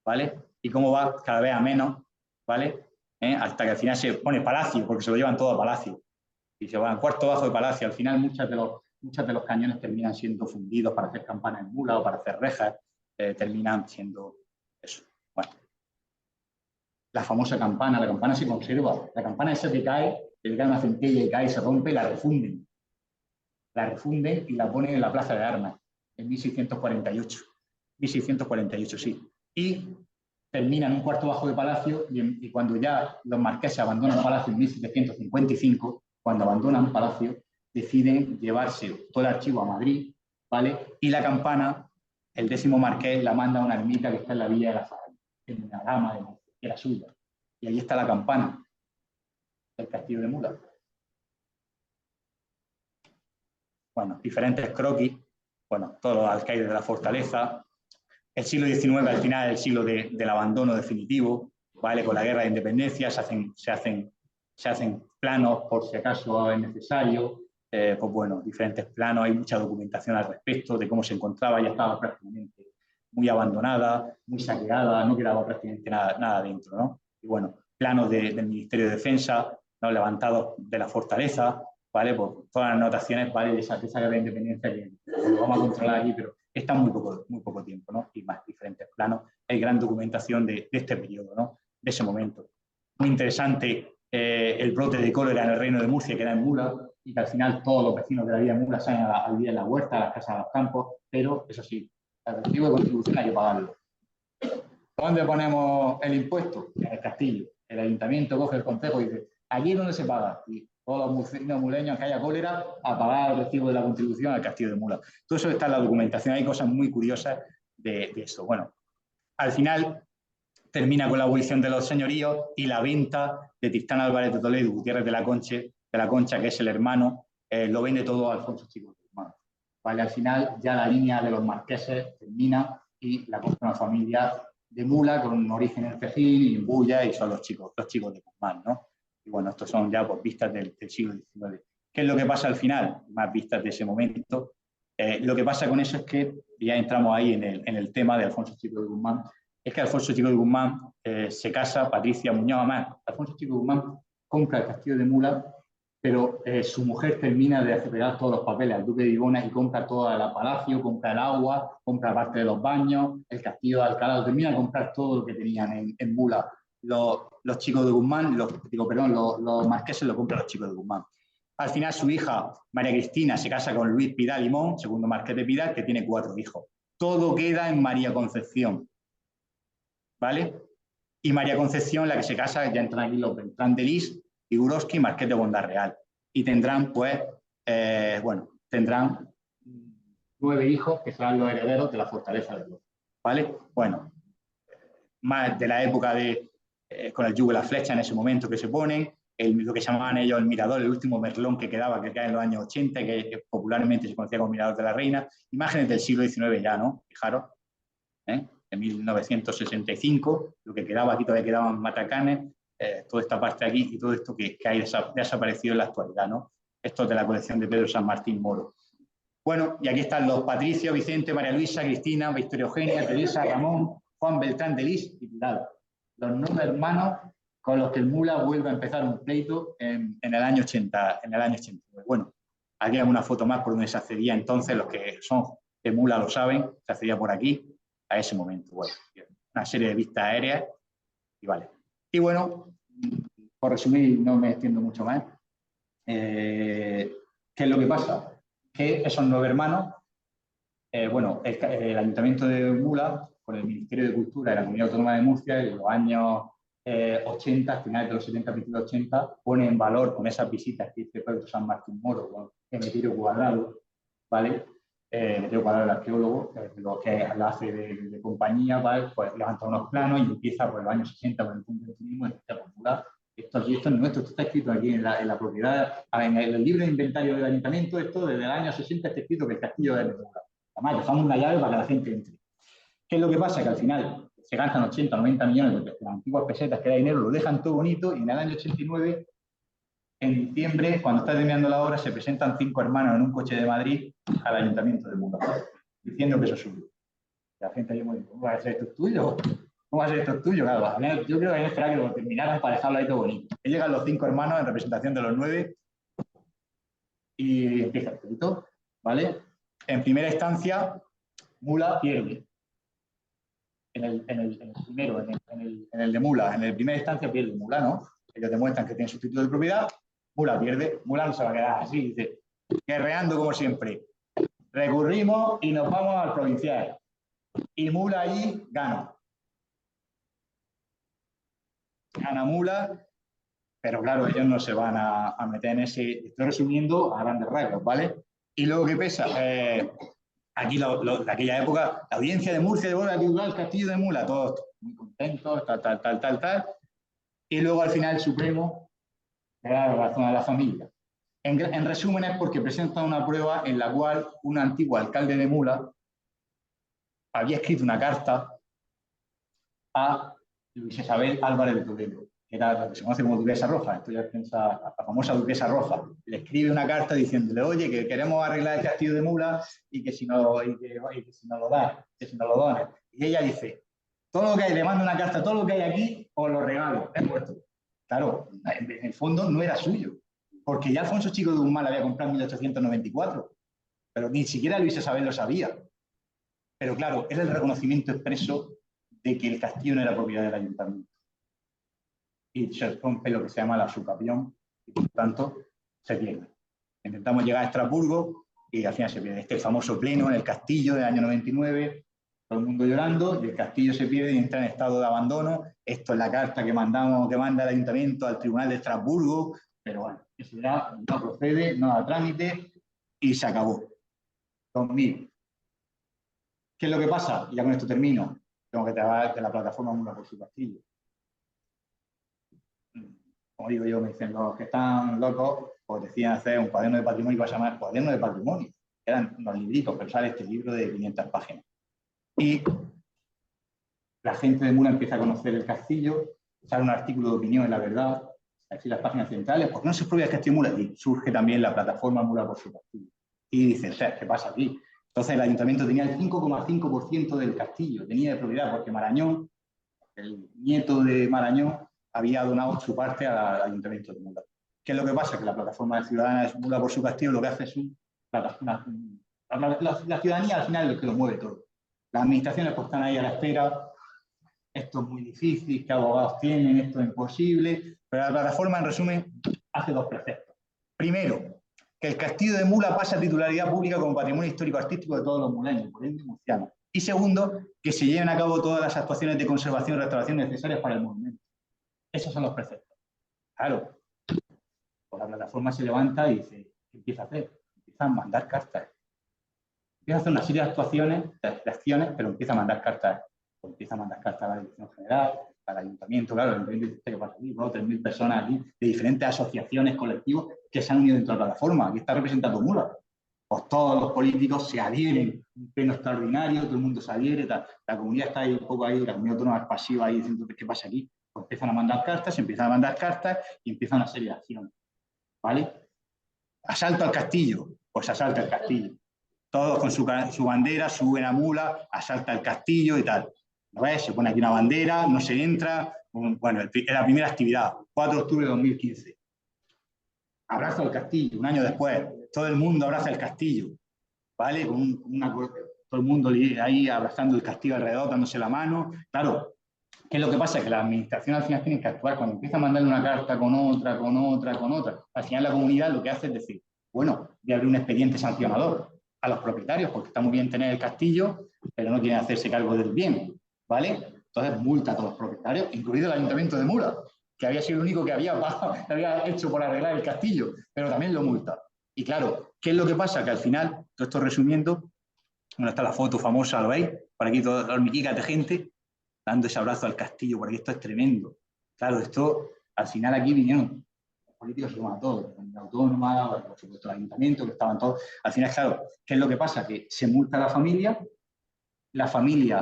¿vale? Y cómo va cada vez a menos, ¿vale? Hasta que al final se pone palacio, porque se lo llevan todo a palacio. Y se van cuarto bajo de palacio. Al final muchos de los cañones terminan siendo fundidos para hacer campanas en mula o para hacer rejas, terminan siendo eso. Bueno. La famosa campana, la campana se conserva. La campana esa que cae, le cae una centella y cae, se rompe, la refunden. La refunden y la ponen en la Plaza de Armas, en 1648. 1648, sí. Y terminan un cuarto bajo de palacio y cuando ya los marqueses abandonan palacio en 1755, cuando abandonan palacio, deciden llevarse todo el archivo a Madrid, ¿vale? Y la campana, el 10º marqués la manda a una ermita que está en la Villa de la Fara, en una dama que era suya. Y ahí está la campana del castillo de Mula. Bueno, diferentes croquis, bueno, todos los alcaides de la fortaleza. El siglo XIX, al final, es el siglo del abandono definitivo, ¿vale? Con la guerra de independencia se hacen planos por si acaso es necesario, pues bueno, diferentes planos, hay mucha documentación al respecto de cómo se encontraba, ya estaba prácticamente muy abandonada, muy saqueada, no quedaba prácticamente nada dentro, ¿no? Y bueno, planos del Ministerio de Defensa, ¿no? Levantados de la fortaleza, ¿vale? Pues todas las anotaciones, ¿vale? De esa guerra de independencia que lo vamos a controlar aquí, pero está muy poco tiempo, ¿no? Y más diferentes planos. Hay gran documentación de este periodo, ¿no? De ese momento. Muy interesante el brote de cólera en el Reino de Murcia, que era en Mula, y que al final todos los vecinos de la villa de Mula salen a vivir en la huerta, a las casas de los campos, pero eso sí, el recibo de contribución hay que pagarlo. ¿Dónde ponemos el impuesto? En el castillo. El ayuntamiento coge el concejo y dice, ¿allí es donde se paga? Y todos los vecinos muleños que haya cólera a pagar el recibo de la contribución al castillo de Mula. Todo eso está en la documentación. Hay cosas muy curiosas de eso. Bueno, al final termina con la abolición de los señoríos y la venta de Tristán Álvarez de Toledo y Gutiérrez de la Concha, que es el hermano, lo vende todo a Alfonso Chico de Guzmán. Vale, al final ya la línea de los marqueses termina y la compra una familia de Mula con un origen en Cejín y en Bulla, y son los chicos de Guzmán, ¿no? Y bueno, estos son ya pues, vistas del siglo XIX. ¿Qué es lo que pasa al final? Más vistas de ese momento. Lo que pasa con eso es que, ya entramos ahí en el tema de Alfonso Chico de Guzmán, es que Alfonso Chico de Guzmán se casa, Patricia Muñoz Amar. Alfonso Chico de Guzmán compra el castillo de Mula, pero su mujer termina de hacer pegar todos los papeles al duque de Vivona y compra todo el palacio, compra el agua, compra parte de los baños, el castillo de Alcalá, termina de comprar todo lo que tenían en Mula. Los chicos de Guzmán, los marqueses lo compran los chicos de Guzmán. Al final su hija, María Cristina, se casa con Luis Pidal Limón, segundo marqués de Pidal, que tiene 4 hijos. Todo queda en María Concepción, ¿vale? Y María Concepción, la que se casa, ya entran aquí los Beltrán de Lis, Figurovsky, marqués de Bonda Real. Y tendrán, pues, tendrán 9 hijos que serán los herederos de la fortaleza de López, ¿vale? Bueno, más de la época con el yugo y la flecha en ese momento que se ponen, lo que llamaban ellos el mirador, el último merlón que quedaba, que cae en los años 80, que popularmente se conocía como mirador de la Reina. Imágenes del siglo XIX ya, ¿no? Fijaros, en 1965, lo que quedaba aquí, todavía quedaban matacanes, toda esta parte de aquí y todo esto que ha desaparecido en la actualidad, ¿no? Esto es de la colección de Pedro San Martín Moro. Bueno, y aquí están los Patricio, Vicente, María Luisa, Cristina, Victoria Eugenia, Teresa, Ramón, Juan Beltrán de Lis y Pilar. Los 9 hermanos con los que el Mula vuelve a empezar un pleito en el año 80, en el año 89. Bueno, aquí hay una foto más por donde se accedía entonces, los que son de Mula lo saben, se accedía por aquí a ese momento. Bueno, una serie de vistas aéreas y vale. Y bueno, por resumir, no me extiendo mucho más. ¿Qué es lo que pasa? Que esos 9 hermanos, bueno, el Ayuntamiento de Mula, con el Ministerio de Cultura de la Comunidad Autónoma de Murcia, en los años 80, finales de los 70, principios de los 80, pone en valor con esas visitas que hizo Pedro San Martín Moro, con Emeterio Cuadrado, ¿vale? Emeterio Cuadrado, el arqueólogo, lo que la hace de compañía, ¿vale? Pues levanta unos planos y empieza por los años 60 con el punto de turismo en esta popular. Esto es nuestro, esto está escrito aquí en la propiedad, en el libro de inventario del ayuntamiento, esto desde el año 60 está escrito que el castillo es de Mura. Además, dejamos una llave para que la gente entre. ¿Qué es lo que pasa? Que al final se gastan 80 o 90 millones de las antiguas pesetas, que era dinero, lo dejan todo bonito y en el año 89, en diciembre, cuando está terminando la obra, se presentan 5 hermanos en un coche de Madrid al ayuntamiento de Mura, diciendo que eso es suyo. La gente ahí muy, ¿cómo va a ser esto tuyo? ¿Cómo va a ser esto tuyo? Claro, yo creo que hay que esperar que lo terminaran para dejarlo ahí todo bonito. Y llegan los 5 hermanos en representación de los 9 y empieza el pleito, ¿vale? En primera instancia, Mula pierde. En el primero, en el de Mula, en primera instancia pierde Mula, ¿no? Ellos demuestran que tienen su título de propiedad, Mula pierde, Mula no se va a quedar así, dice, guerreando como siempre. Recurrimos y nos vamos al provincial. Y Mula allí gana. Gana Mula, pero claro, ellos no se van a meter en ese. Estoy resumiendo a grandes rasgos, ¿vale? Y luego, ¿qué pasa? Aquí, de aquella época, la audiencia de Murcia de vuelve a titular el castillo de Mula, todos muy contentos, tal. Y luego, al final, el Supremo le da la razón a la familia. En resumen, es porque presentan una prueba en la cual un antiguo alcalde de Mula había escrito una carta a Luisa Isabel Álvarez de Toledo, que era lo que se conoce como Duquesa Roja. Esto ya piensa la famosa Duquesa Roja. Le escribe una carta diciéndole, oye, que queremos arreglar el castillo de Mula y que si no lo da, que si no lo dones. Y ella dice, todo lo que hay, le mando una carta, todo lo que hay aquí, os lo regalo, es vuestro. Claro, en el fondo no era suyo, porque ya Alfonso Chico de Guzmán la había comprado en 1894, pero ni siquiera Luisa Isabel lo sabía. Pero claro, era el reconocimiento expreso de que el castillo no era propiedad del ayuntamiento. Y se rompe lo que se llama la sucapión y por tanto se pierde. Intentamos llegar a Estrasburgo y al final se pierde. Este famoso pleno en el castillo del año 99, todo el mundo llorando y el castillo se pierde y entra en estado de abandono. Esto es la carta que manda el ayuntamiento al tribunal de Estrasburgo, pero bueno, eso ya no procede, no da trámite y se acabó. 2000. ¿Qué es lo que pasa? Y ya con esto termino. Tengo que trabajar de la plataforma Mula por su castillo. Como digo yo, me dicen los que están locos, pues decían hacer un cuaderno de patrimonio que va a llamar cuaderno de patrimonio. Eran unos libritos, pero sale este libro de 500 páginas. Y la gente de Mula empieza a conocer el castillo, sale un artículo de opinión en La Verdad, así las páginas centrales, ¿por qué no se prueba el castillo de Mula? Y surge también la plataforma Mula por su castillo. Y dicen, ¿qué pasa aquí? Entonces el ayuntamiento tenía el 5,5% del castillo, tenía de propiedad, porque Marañón, el nieto de Marañón, había donado su parte al ayuntamiento de Mula. ¿Qué es lo que pasa? Que la plataforma de ciudadanas Mula por su castillo lo que hace es la ciudadanía al final es lo que lo mueve todo. Las administraciones pues están ahí a la espera, esto es muy difícil, qué abogados tienen, esto es imposible, pero la plataforma en resumen hace 2 preceptos. Primero, que el castillo de Mula pasa a titularidad pública como patrimonio histórico-artístico de todos los muleños, por ende murcianos. Y segundo, que se lleven a cabo todas las actuaciones de conservación y restauración necesarias para el monumento. Esos son los preceptos. Claro, pues la plataforma se levanta y dice, ¿qué empieza a hacer? Empieza a mandar cartas. Empieza a hacer una serie de actuaciones, de acciones, pero empieza a mandar cartas. Pues empieza a mandar cartas a la Dirección General, al ayuntamiento, claro, el ayuntamiento dice, ¿qué pasa aquí? ¿No? 3.000 personas aquí, de diferentes asociaciones, colectivos, que se han unido dentro de la plataforma. Aquí está representando Mula. Pues todos los políticos se adhieren, un pleno extraordinario, todo el mundo se adhiere, la comunidad está ahí un poco ahí, la comunidad autónoma es pasiva ahí diciendo, ¿qué pasa aquí? Pues empiezan a mandar cartas, se empiezan a mandar cartas y empiezan una serie de acciones, ¿vale? Asalto al castillo, pues asalta el castillo. Todos con su bandera, suben a Mula, asalta el castillo y tal. ¿No ves? Se pone aquí una bandera, no se entra. Bueno, es la primera actividad, 4 de octubre de 2015. Abrazo al castillo, un año después, todo el mundo abraza el castillo, ¿vale? Todo el mundo ahí abrazando el castillo alrededor, dándose la mano. Claro, ¿qué es lo que pasa? Que la administración al final tiene que actuar. Cuando empieza a mandarle una carta con otra, con otra, con otra, al final la comunidad lo que hace es decir, bueno, voy a abrir un expediente sancionador a los propietarios, porque está muy bien tener el castillo, pero no quieren hacerse cargo del bien, ¿vale? Entonces multa a todos los propietarios, incluido el Ayuntamiento de Mula, que había sido el único que había hecho por arreglar el castillo, pero también lo multa. Y claro, ¿qué es lo que pasa? Que al final, todo esto resumiendo, bueno, está la foto famosa, ¿lo veis? Por aquí todas las hormiguitas de gente dando ese abrazo al castillo, porque esto es tremendo. Claro, esto, al final aquí vinieron los políticos, se suman todos, la comunidad autónoma, por supuesto el ayuntamiento, que estaban todos. Al final, claro, ¿qué es lo que pasa? Que se multa a la familia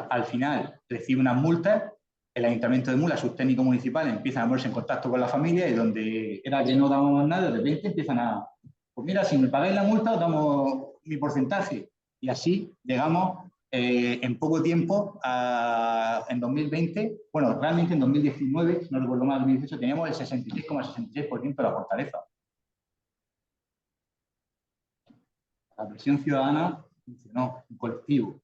al final recibe unas multas, el ayuntamiento de Mula, sus técnicos municipales empiezan a ponerse en contacto con la familia y donde era que no dábamos nada, de repente empiezan a, pues mira, si me pagáis la multa os damos mi porcentaje. Y así llegamos en poco tiempo, en 2020, bueno, realmente en 2019, si no recuerdo mal, en 2018, teníamos el 66,66% de la fortaleza. La presión ciudadana funcionó, un colectivo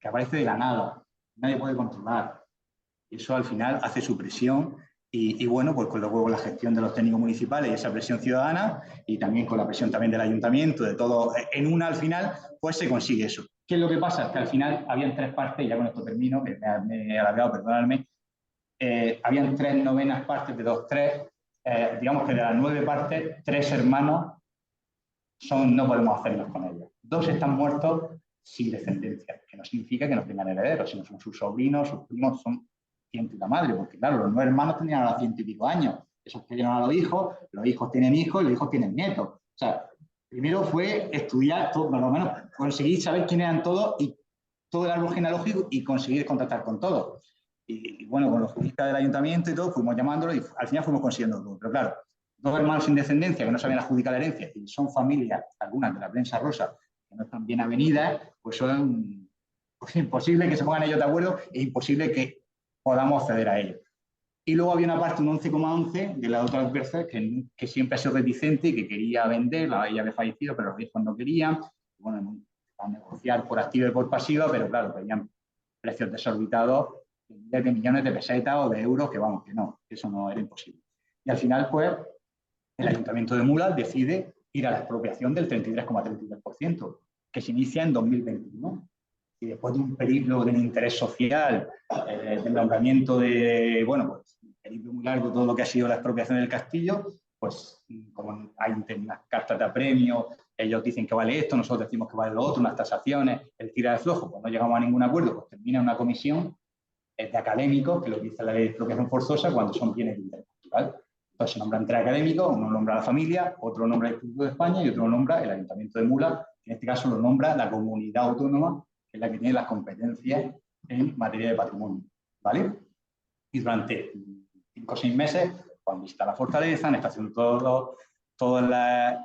que aparece de la nada, nadie puede controlar. Y eso al final hace su presión y bueno, pues con luego la gestión de los técnicos municipales y esa presión ciudadana y también con la presión también del ayuntamiento, de todo, en una al final, pues se consigue eso. ¿Qué es lo que pasa? Es que al final habían 3 partes, y ya con esto termino, que me he alargado, perdonadme, habían 3 novenas partes de 2, 3, digamos que de las 9 partes, 3 hermanos no podemos hacernos con ellos. 2 están muertos sin descendencia, que no significa que no tengan herederos, sino son sus sobrinos, sus primos, son ciento y la madre, porque claro, los 9 hermanos tenían a los 100 y pico años, esos que llegan a los hijos tienen hijos y los hijos tienen nietos. O sea, primero fue estudiar, todo, por lo menos conseguir saber quién eran todos y todo el árbol genealógico y conseguir contactar con todos. Y bueno, con los juristas del ayuntamiento y todo, fuimos llamándolo y al final fuimos consiguiendo todo. Pero claro, 2 hermanos sin descendencia que no sabían adjudicar la herencia y son familias, algunas de la prensa rosa, que no están bien avenidas, pues son pues, imposible que se pongan ellos de acuerdo e imposible que podamos acceder a ellos. Y luego había una parte, un 11,11 de la otra adversa que siempre ha sido reticente y que quería vender, ella había fallecido, pero los hijos no querían, bueno, a negociar por activa y por pasiva, pero claro, pedían precios desorbitados de millones de pesetas o de euros, que vamos, que no, que eso no era imposible. Y al final, pues, el Ayuntamiento de Mula decide ir a la expropiación del 33,33%, que se inicia en 2021. Y después de un periplo de interés social, del nombramiento de, bueno, pues un periplo muy largo, todo lo que ha sido la expropiación del castillo, pues como hay unas cartas de apremio, ellos dicen que vale esto, nosotros decimos que vale lo otro, unas tasaciones, el tira de flojo, pues no llegamos a ningún acuerdo, pues termina una comisión de académicos, que lo que dice la ley de expropiación forzosa cuando son bienes de interés cultural. Entonces se nombran 3 académicos, uno nombra a la familia, otro nombra el Instituto de España y otro lo nombra el Ayuntamiento de Mula, que en este caso lo nombra la comunidad autónoma, que es la que tiene las competencias en materia de patrimonio, ¿vale? Y durante 5 o 6 meses, cuando visita la fortaleza, han estado haciendo todas las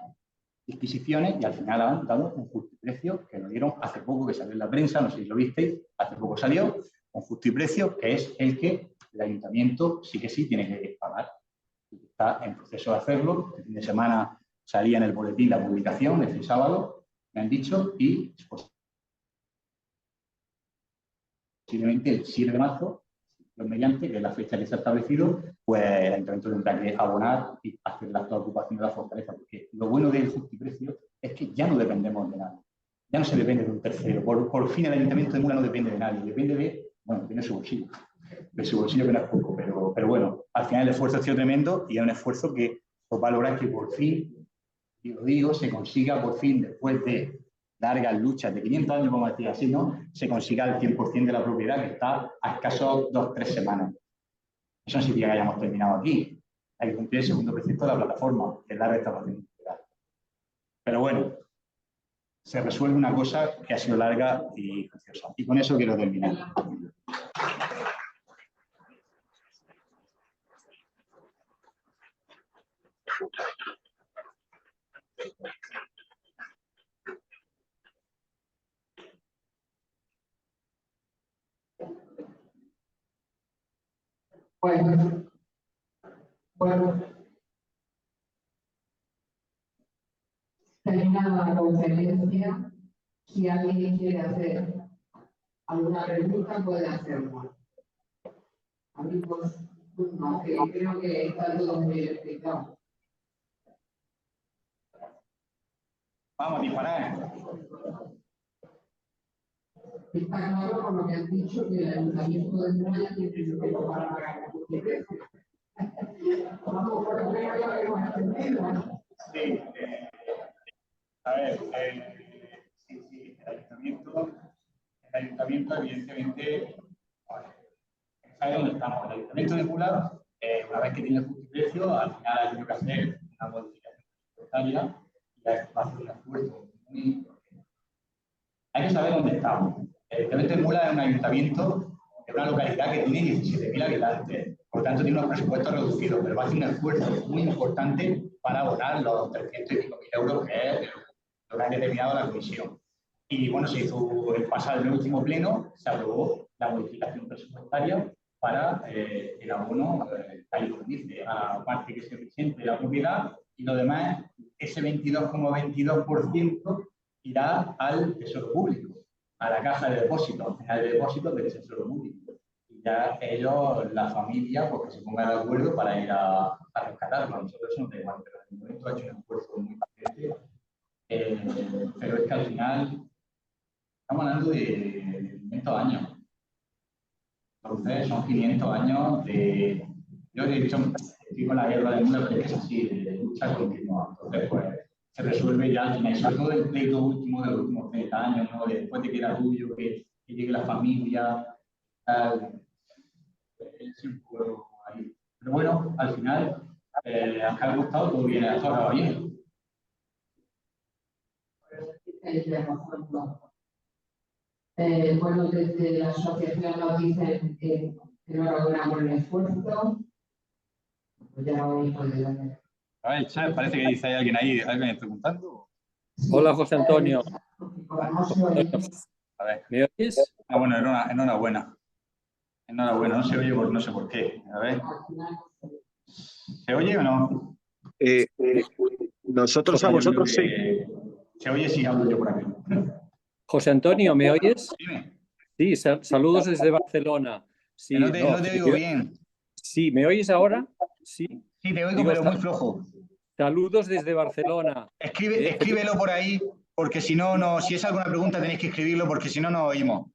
disquisiciones y al final han dado un justiprecio que nos dieron hace poco, que salió en la prensa, no sé si lo visteis, hace poco salió, un justiprecio que es el que el ayuntamiento sí que sí tiene que pagar. Está en proceso de hacerlo, el fin de semana salía en el boletín la publicación, el sábado, me han dicho, y pues, posiblemente el 7 de marzo, mediante, que es la fecha que se ha establecido, pues el ayuntamiento tendrá que abonar y hacer la actual ocupación de la fortaleza, porque lo bueno del justiprecio es que ya no dependemos de nadie, ya no se depende de un tercero, por fin el ayuntamiento de Mula no depende de nadie, depende de su bolsillo que no es poco, pero bueno, al final el esfuerzo ha sido tremendo y es un esfuerzo que os valora que por fin, y lo digo, se consiga por fin, después de largas luchas de 500 años, vamos a decir así, ¿no? Se consiga el 100% de la propiedad, que está a escasos 2 o 3 semanas. Eso no significa que hayamos terminado aquí. Hay que cumplir el segundo precepto de la plataforma, que es la restauración integral. Pero bueno, se resuelve una cosa que ha sido larga y preciosa. Y con eso quiero terminar. Bueno, terminada la conferencia, si alguien quiere hacer alguna pregunta, puede hacerla. Amigos, no, creo que está todo muy explicado. Vamos a disparar. Está claro por lo que han dicho que el Ayuntamiento de Murcia tiene dinero para pagar la justicia. Vamos, por lo menos ya lo hemos entendido. Sí, a ver, sí, el ayuntamiento evidentemente, sabe dónde estamos. El ayuntamiento de Mula, una vez que tiene el justiprecio, al final ha tenido que hacer una modificación presupuestaria y ha hecho un esfuerzo muy importante. Hay que saber dónde estamos. El ayuntamiento de Mula es un ayuntamiento de una localidad que tiene 17.000 habitantes, por lo tanto tiene unos presupuestos reducidos, pero va a hacer un esfuerzo muy importante para abonar los 300 y pico mil euros que es lo que ha determinado la comisión. Y bueno, se hizo el último pleno, se aprobó la modificación presupuestaria para el abono, tal y como dice, a la parte que se presente de la propiedad y lo demás, ese 22,22% irá al tesoro público, a la caja de depósitos, al depósito del tesoro público. Y ya ellos, la familia, pues que se pongan de acuerdo para ir a rescatarlo. Nosotros eso no da igual, pero en el momento ha hecho un esfuerzo muy potente. Pero es que al final estamos hablando de 500 años. Entonces son 500 años de... Yo he dicho, estoy con la guerra del mundo, pero es que es así, de lucha continua. Entonces, pues, se resuelve ya al final. Y sobre todo el pleito último de los últimos 30 años, ¿no? Después de que era tuyo, que llegue la familia, es un poco ahí. Pero bueno, al final, aunque ha gustado, todo viene a todo bien. Bueno, desde la asociación nos dicen que enhorabuena por el esfuerzo. Pues ya lo único de la... A ver, chat, parece que dice alguien ahí, alguien preguntando. Hola, José Antonio. A ver. ¿Me oyes? Ah, bueno, enhorabuena. Enhorabuena, no se oye no sé por qué. A ver. ¿Se oye o no? Nosotros a vosotros sí. Se oye si hablo yo por aquí. José Antonio, ¿me oyes? Dime. Sí, saludos desde Barcelona. Sí, no te oigo bien. Sí, ¿me oyes ahora? Sí. Sí, te oigo, pero muy flojo. Saludos desde Barcelona. Escríbelo por ahí, porque si no, si es alguna pregunta tenéis que escribirlo, porque si no, no oímos.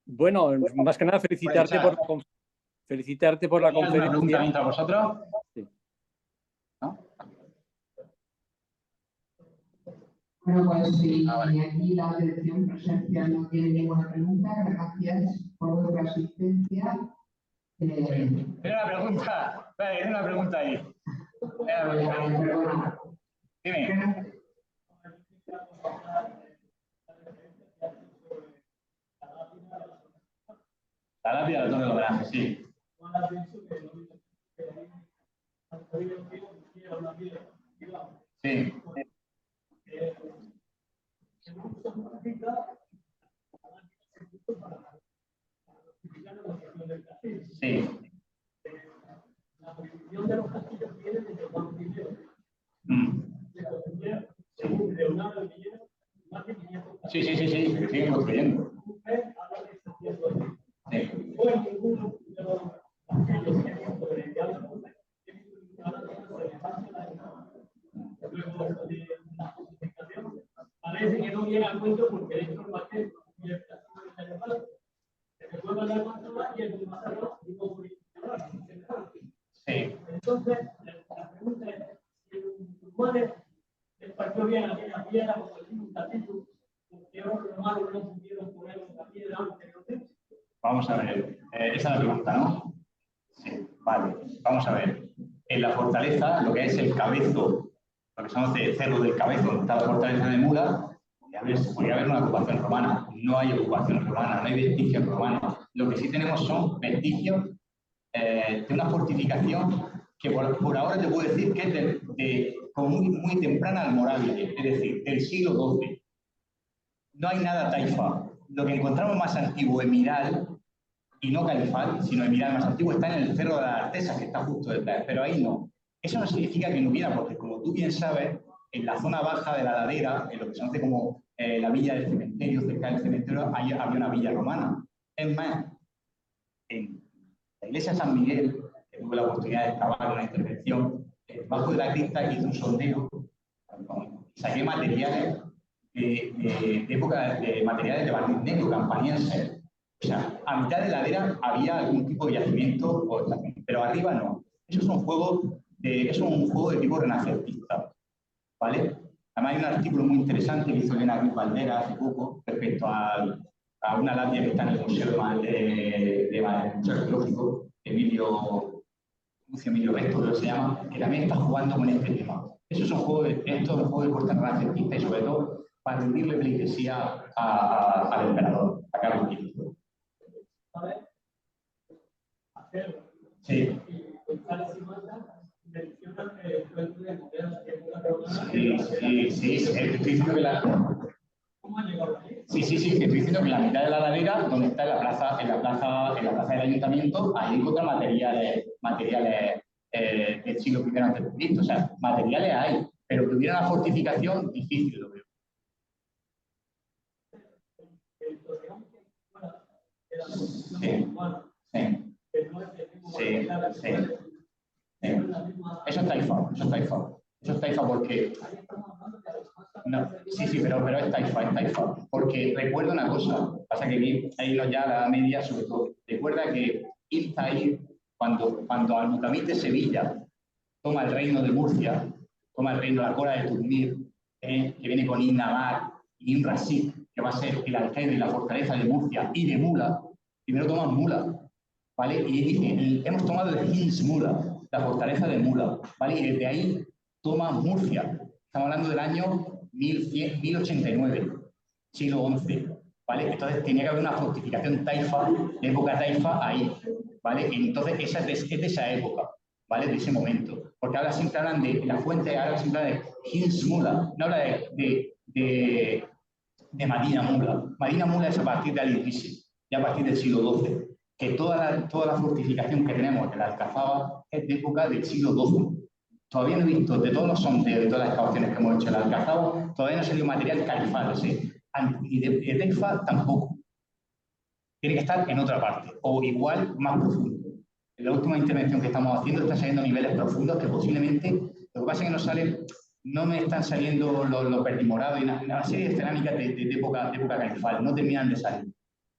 Bueno, más que nada felicitarte por la conferencia. ¿Alguna pregunta mientras vosotros? Sí. ¿No? Bueno, pues si aquí la atención presencial no tiene ninguna pregunta, gracias por vuestra asistencia. Tiene una pregunta, tiene una pregunta ahí. Dime. La lápida de Torre del Homenaje, sí. Sí. Sí. Sí, se siguen construyendo. Sí. Parece que no llega al cuento porque dentro del papel se puede hablar cuanto más y el pasado digo por Sí. Entonces, la pregunta es: si los humanos les partió bien aquella piedra porque tiene un tapito, porque los romanos no pudieron poner una piedra anteriormente. Vamos a ver, esa es la pregunta, ¿no? Sí. Vale, vamos a ver. En la fortaleza, lo que es el cabezo, lo que se llama el Cerro del Cabezo, donde está la fortaleza de Mula, podría haber una ocupación romana. No hay ocupación romana, no hay vestigios romanos. Lo que sí tenemos son vestigios de una fortificación que por ahora te puedo decir que es como muy temprana almorávide, es decir, del siglo XII. No hay nada taifa. Lo que encontramos más antiguo, emiral, y no califal, sino emiral más antiguo, está en el Cerro de las Artesas, que está justo detrás, pero ahí no. Eso no significa que no hubiera, porque como tú bien sabes, en la zona baja de la ladera, en lo que se conoce como la villa del cementerio, cerca del cementerio, había una villa romana. Es más, en la iglesia de San Miguel, que tuve la oportunidad de excavar una intervención, bajo de la cripta hice un sondeo, saqué materiales de época de materiales de barniz negro campaniense. O sea, a mitad de la ladera había algún tipo de yacimiento, pero arriba no. Eso es un juego de tipo renacentista, ¿vale? Además hay un artículo muy interesante que hizo Elena Cruz Valdera hace poco respecto a una lapia que está en el Museo Arqueológico, Emilio Resto, creo que se llama, que también está jugando con este tema. Esto es un juego de corte renacentista y sobre todo para rendirle pleitesía al emperador, a Carlos V. Sí. Sí, estoy diciendo que estoy diciendo que en la mitad de la ladera, donde está en la plaza del ayuntamiento, ahí encuentran materiales del siglo I a.C. O sea, materiales hay, pero que hubiera una fortificación, difícil lo veo. Sí. Eso es taifa porque... No, sí, pero es taifa. Porque recuerda una cosa, pasa que ahí ya la Edad Media, sobre todo, recuerda que Ibn cuando Al-Mutamid de Sevilla toma el reino de Murcia, toma el reino de la Cora de Turmir, que viene con Ibn Navar y Ibn Rashid, que va a ser el alcaide de la fortaleza de Murcia y de Mula, primero toman Mula, ¿vale? Y dice, hemos tomado el Hins Mula, la fortaleza de Mula, ¿vale? Y desde ahí toma Murcia. Estamos hablando del año 1089, siglo XI, ¿vale? Entonces tenía que haber una fortificación taifa, de época taifa, ahí, ¿vale? Y entonces esa es de esa época, ¿vale? De ese momento. Porque ahora siempre hablan de la fuente, ahora siempre hablan de Hins Mula, no habla de Madina Mula. Madina Mula es a partir de Al-Idrisi, ya a partir del siglo XII. Que toda la fortificación que tenemos de la Alcazaba es de época del siglo XII. Todavía no he visto, de todos los sondeos, de todas las excavaciones que hemos hecho en el Alcazaba, todavía no ha salido material califal, ¿sí? Y de taifa tampoco. Tiene que estar en otra parte, o igual más profundo. En la última intervención que estamos haciendo está saliendo niveles profundos que posiblemente, lo que pasa es que no me están saliendo los verdimorados y una serie de cerámicas de época califal, no terminan de salir.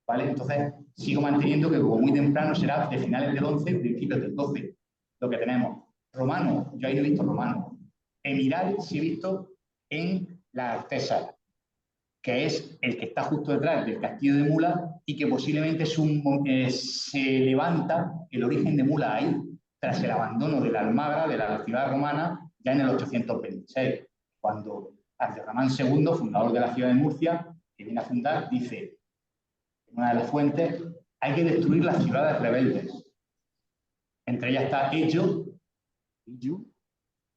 ¿Vale? Entonces, sigo manteniendo que como muy temprano será de finales del 11, principios del 12, lo que tenemos. Romano, yo ahí no he visto romano. Emiral sí he visto en la Artesa, que es el que está justo detrás del castillo de Mula y que posiblemente se levanta el origen de Mula ahí, tras el abandono de la Almagra, de la ciudad romana, ya en el 826, cuando Abderramán II, fundador de la ciudad de Murcia, que viene a fundar, dice, en una de las fuentes, hay que destruir las ciudades rebeldes. Entre ellas está Ello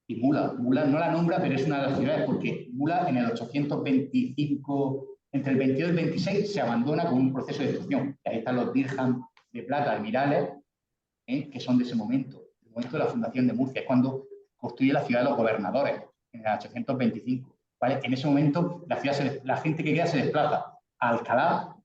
y Mula. Mula no la nombra, pero es una de las ciudades porque Mula en el 825, entre el 22 y el 26, se abandona con un proceso de destrucción. Y ahí están los dirham de plata, emirales, que son de ese momento, el momento de la fundación de Murcia. Es cuando construye la ciudad de los gobernadores, en el 825. ¿Vale? En ese momento la gente que queda se desplaza a Alcalá,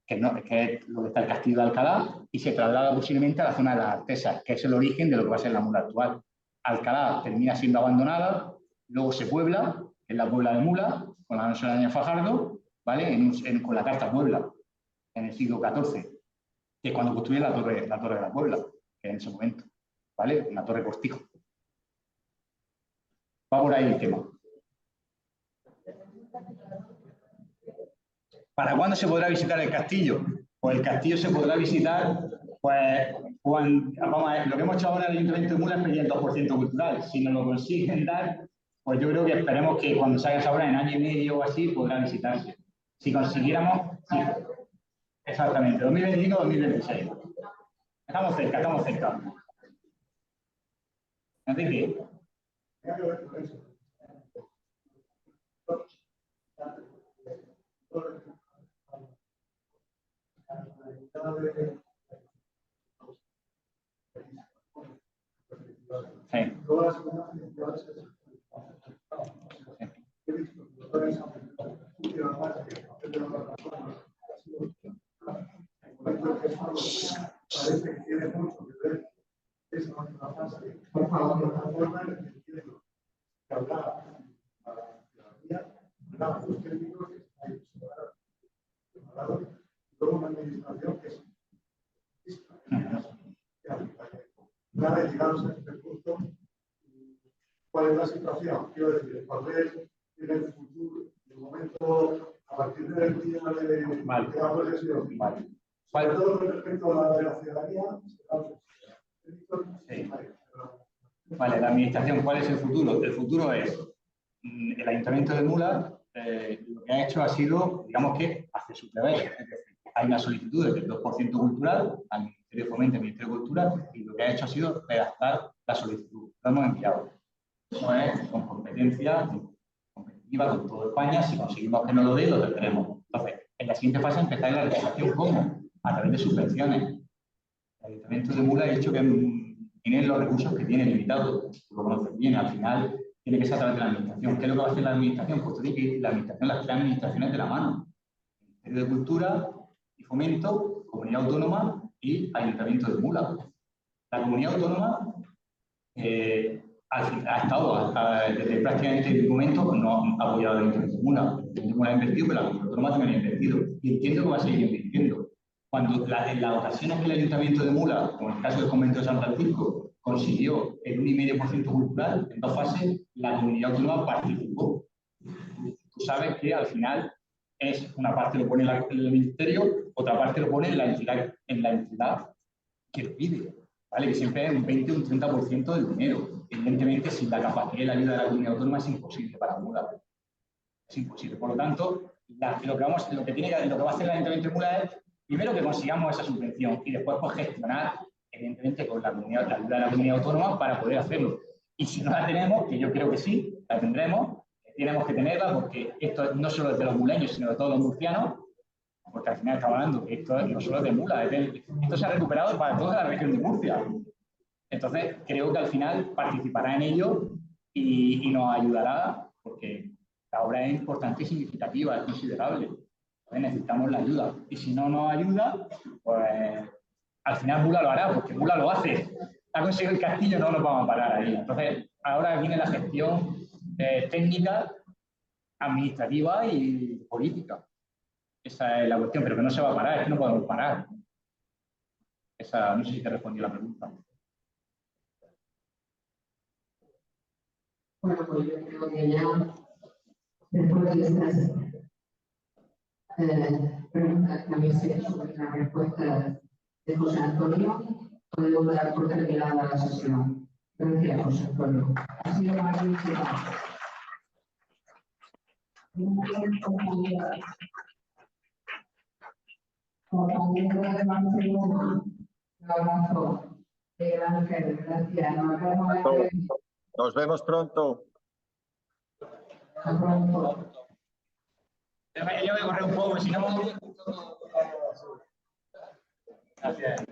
que es donde está el castillo de Alcalá, y se traslada posiblemente a la zona de las Artesas, que es el origen de lo que va a ser la Mula actual. Alcalá termina siendo abandonada, luego se puebla, que es la Puebla de Mula, con la Noche Fajardo, ¿vale? Con la Carta Puebla, en el siglo XIV, que es cuando construye la torre de la Puebla, que en ese momento, ¿vale? Una torre cortijo. Va por ahí el tema. ¿Para cuándo se podrá visitar el castillo? Pues el castillo se podrá visitar, pues vamos a ver, lo que hemos hecho ahora en el Ayuntamiento de Mula es pedir el 2% cultural. Si nos lo consiguen dar, pues yo creo que esperemos que cuando salga esa obra en año y medio o así podrá visitarse. Si consiguiéramos, sí, exactamente, 2025-2026. Estamos cerca, estamos cerca. Enrique. Sí. Parece que tiene mucho que ver esa nuestra fase, por favor, de otra forma, en el sentido que hablaba la ciudadanía, hablaba de los técnicos que están preparados, y luego una administración que es nada de llegados a este punto. ¿Cuál es la situación? Quiero decir, el papel en el futuro, en el momento, a partir del día de la posesión, sobre todo con respecto a la ciudadanía. Sí. Vale, la administración, ¿cuál es el futuro? El futuro es el Ayuntamiento de Mula, lo que ha hecho ha sido, digamos que, hace su deber. Es decir, hay una solicitud del 2% cultural al Ministerio de Fomento y al Ministerio de Cultura, y lo que ha hecho ha sido redactar la solicitud. Lo hemos enviado. Eso es con competencia competitiva con toda España. Si conseguimos que nos lo dé, lo tendremos. Entonces, en la siguiente fase empezar la legislación. ¿Cómo? A través de subvenciones. El Ayuntamiento de Mula ha dicho que tiene los recursos que tiene limitados. Lo conocen bien. Al final, tiene que ser a través de la administración. ¿Qué es lo que va a hacer la administración? Pues tiene que la administración, las tres administraciones de la mano. El Ministerio de Cultura y Fomento, Comunidad Autónoma y Ayuntamiento de Mula. La Comunidad Autónoma ha estado desde prácticamente el momento no ha apoyado al Ayuntamiento de Mula. El Ayuntamiento de Mula ha invertido, pero la Comunidad Autónoma también ha invertido. Y entiendo que va a seguir invirtiendo. Cuando en las ocasiones que el Ayuntamiento de Mula, como en el caso del Convento de San Francisco, consiguió el 1,5% cultural, en 2 fases, la Comunidad Autónoma participó. Tú sabes que al final es una parte lo pone el Ministerio, otra parte lo pone la entidad que lo pide. ¿Vale? Que siempre es un 20 o un 30% del dinero. Evidentemente, sin la capacidad y la ayuda de la Comunidad Autónoma es imposible para Mula. Es imposible. Por lo tanto, lo que va a hacer el Ayuntamiento de Mula es, primero, que consigamos esa subvención y después pues, gestionar, evidentemente, con la ayuda de la Comunidad Autónoma para poder hacerlo. Y si no la tenemos, que yo creo que sí, la tendremos, tenemos que tenerla porque esto no solo es de los muleños, sino de todos los murcianos, porque al final estamos hablando que esto no solo es de Mula, esto se ha recuperado para toda la región de Murcia. Entonces, creo que al final participará en ello y nos ayudará, porque la obra es importante y significativa, es considerable. Entonces, necesitamos la ayuda. Y si no nos ayuda, pues al final Mula lo hará, porque Mula lo hace. Ha conseguido el castillo, no nos vamos a parar ahí. Entonces, ahora viene la gestión técnica, administrativa y política. Esa es la cuestión, pero que no se va a parar, es que no podemos parar. No sé si te respondí la pregunta. Bueno, pues yo creo que ya, después de estas preguntas que habéis hecho y la respuesta de José Antonio, podemos dar por terminada la sesión. Gracias, José Antonio. Ha sido magnífico. Compañero de Barcelona, un abrazo. Miguel Ángel, gracias. Nos vemos pronto. Hasta pronto. Yo voy a correr un poco, si no... Gracias.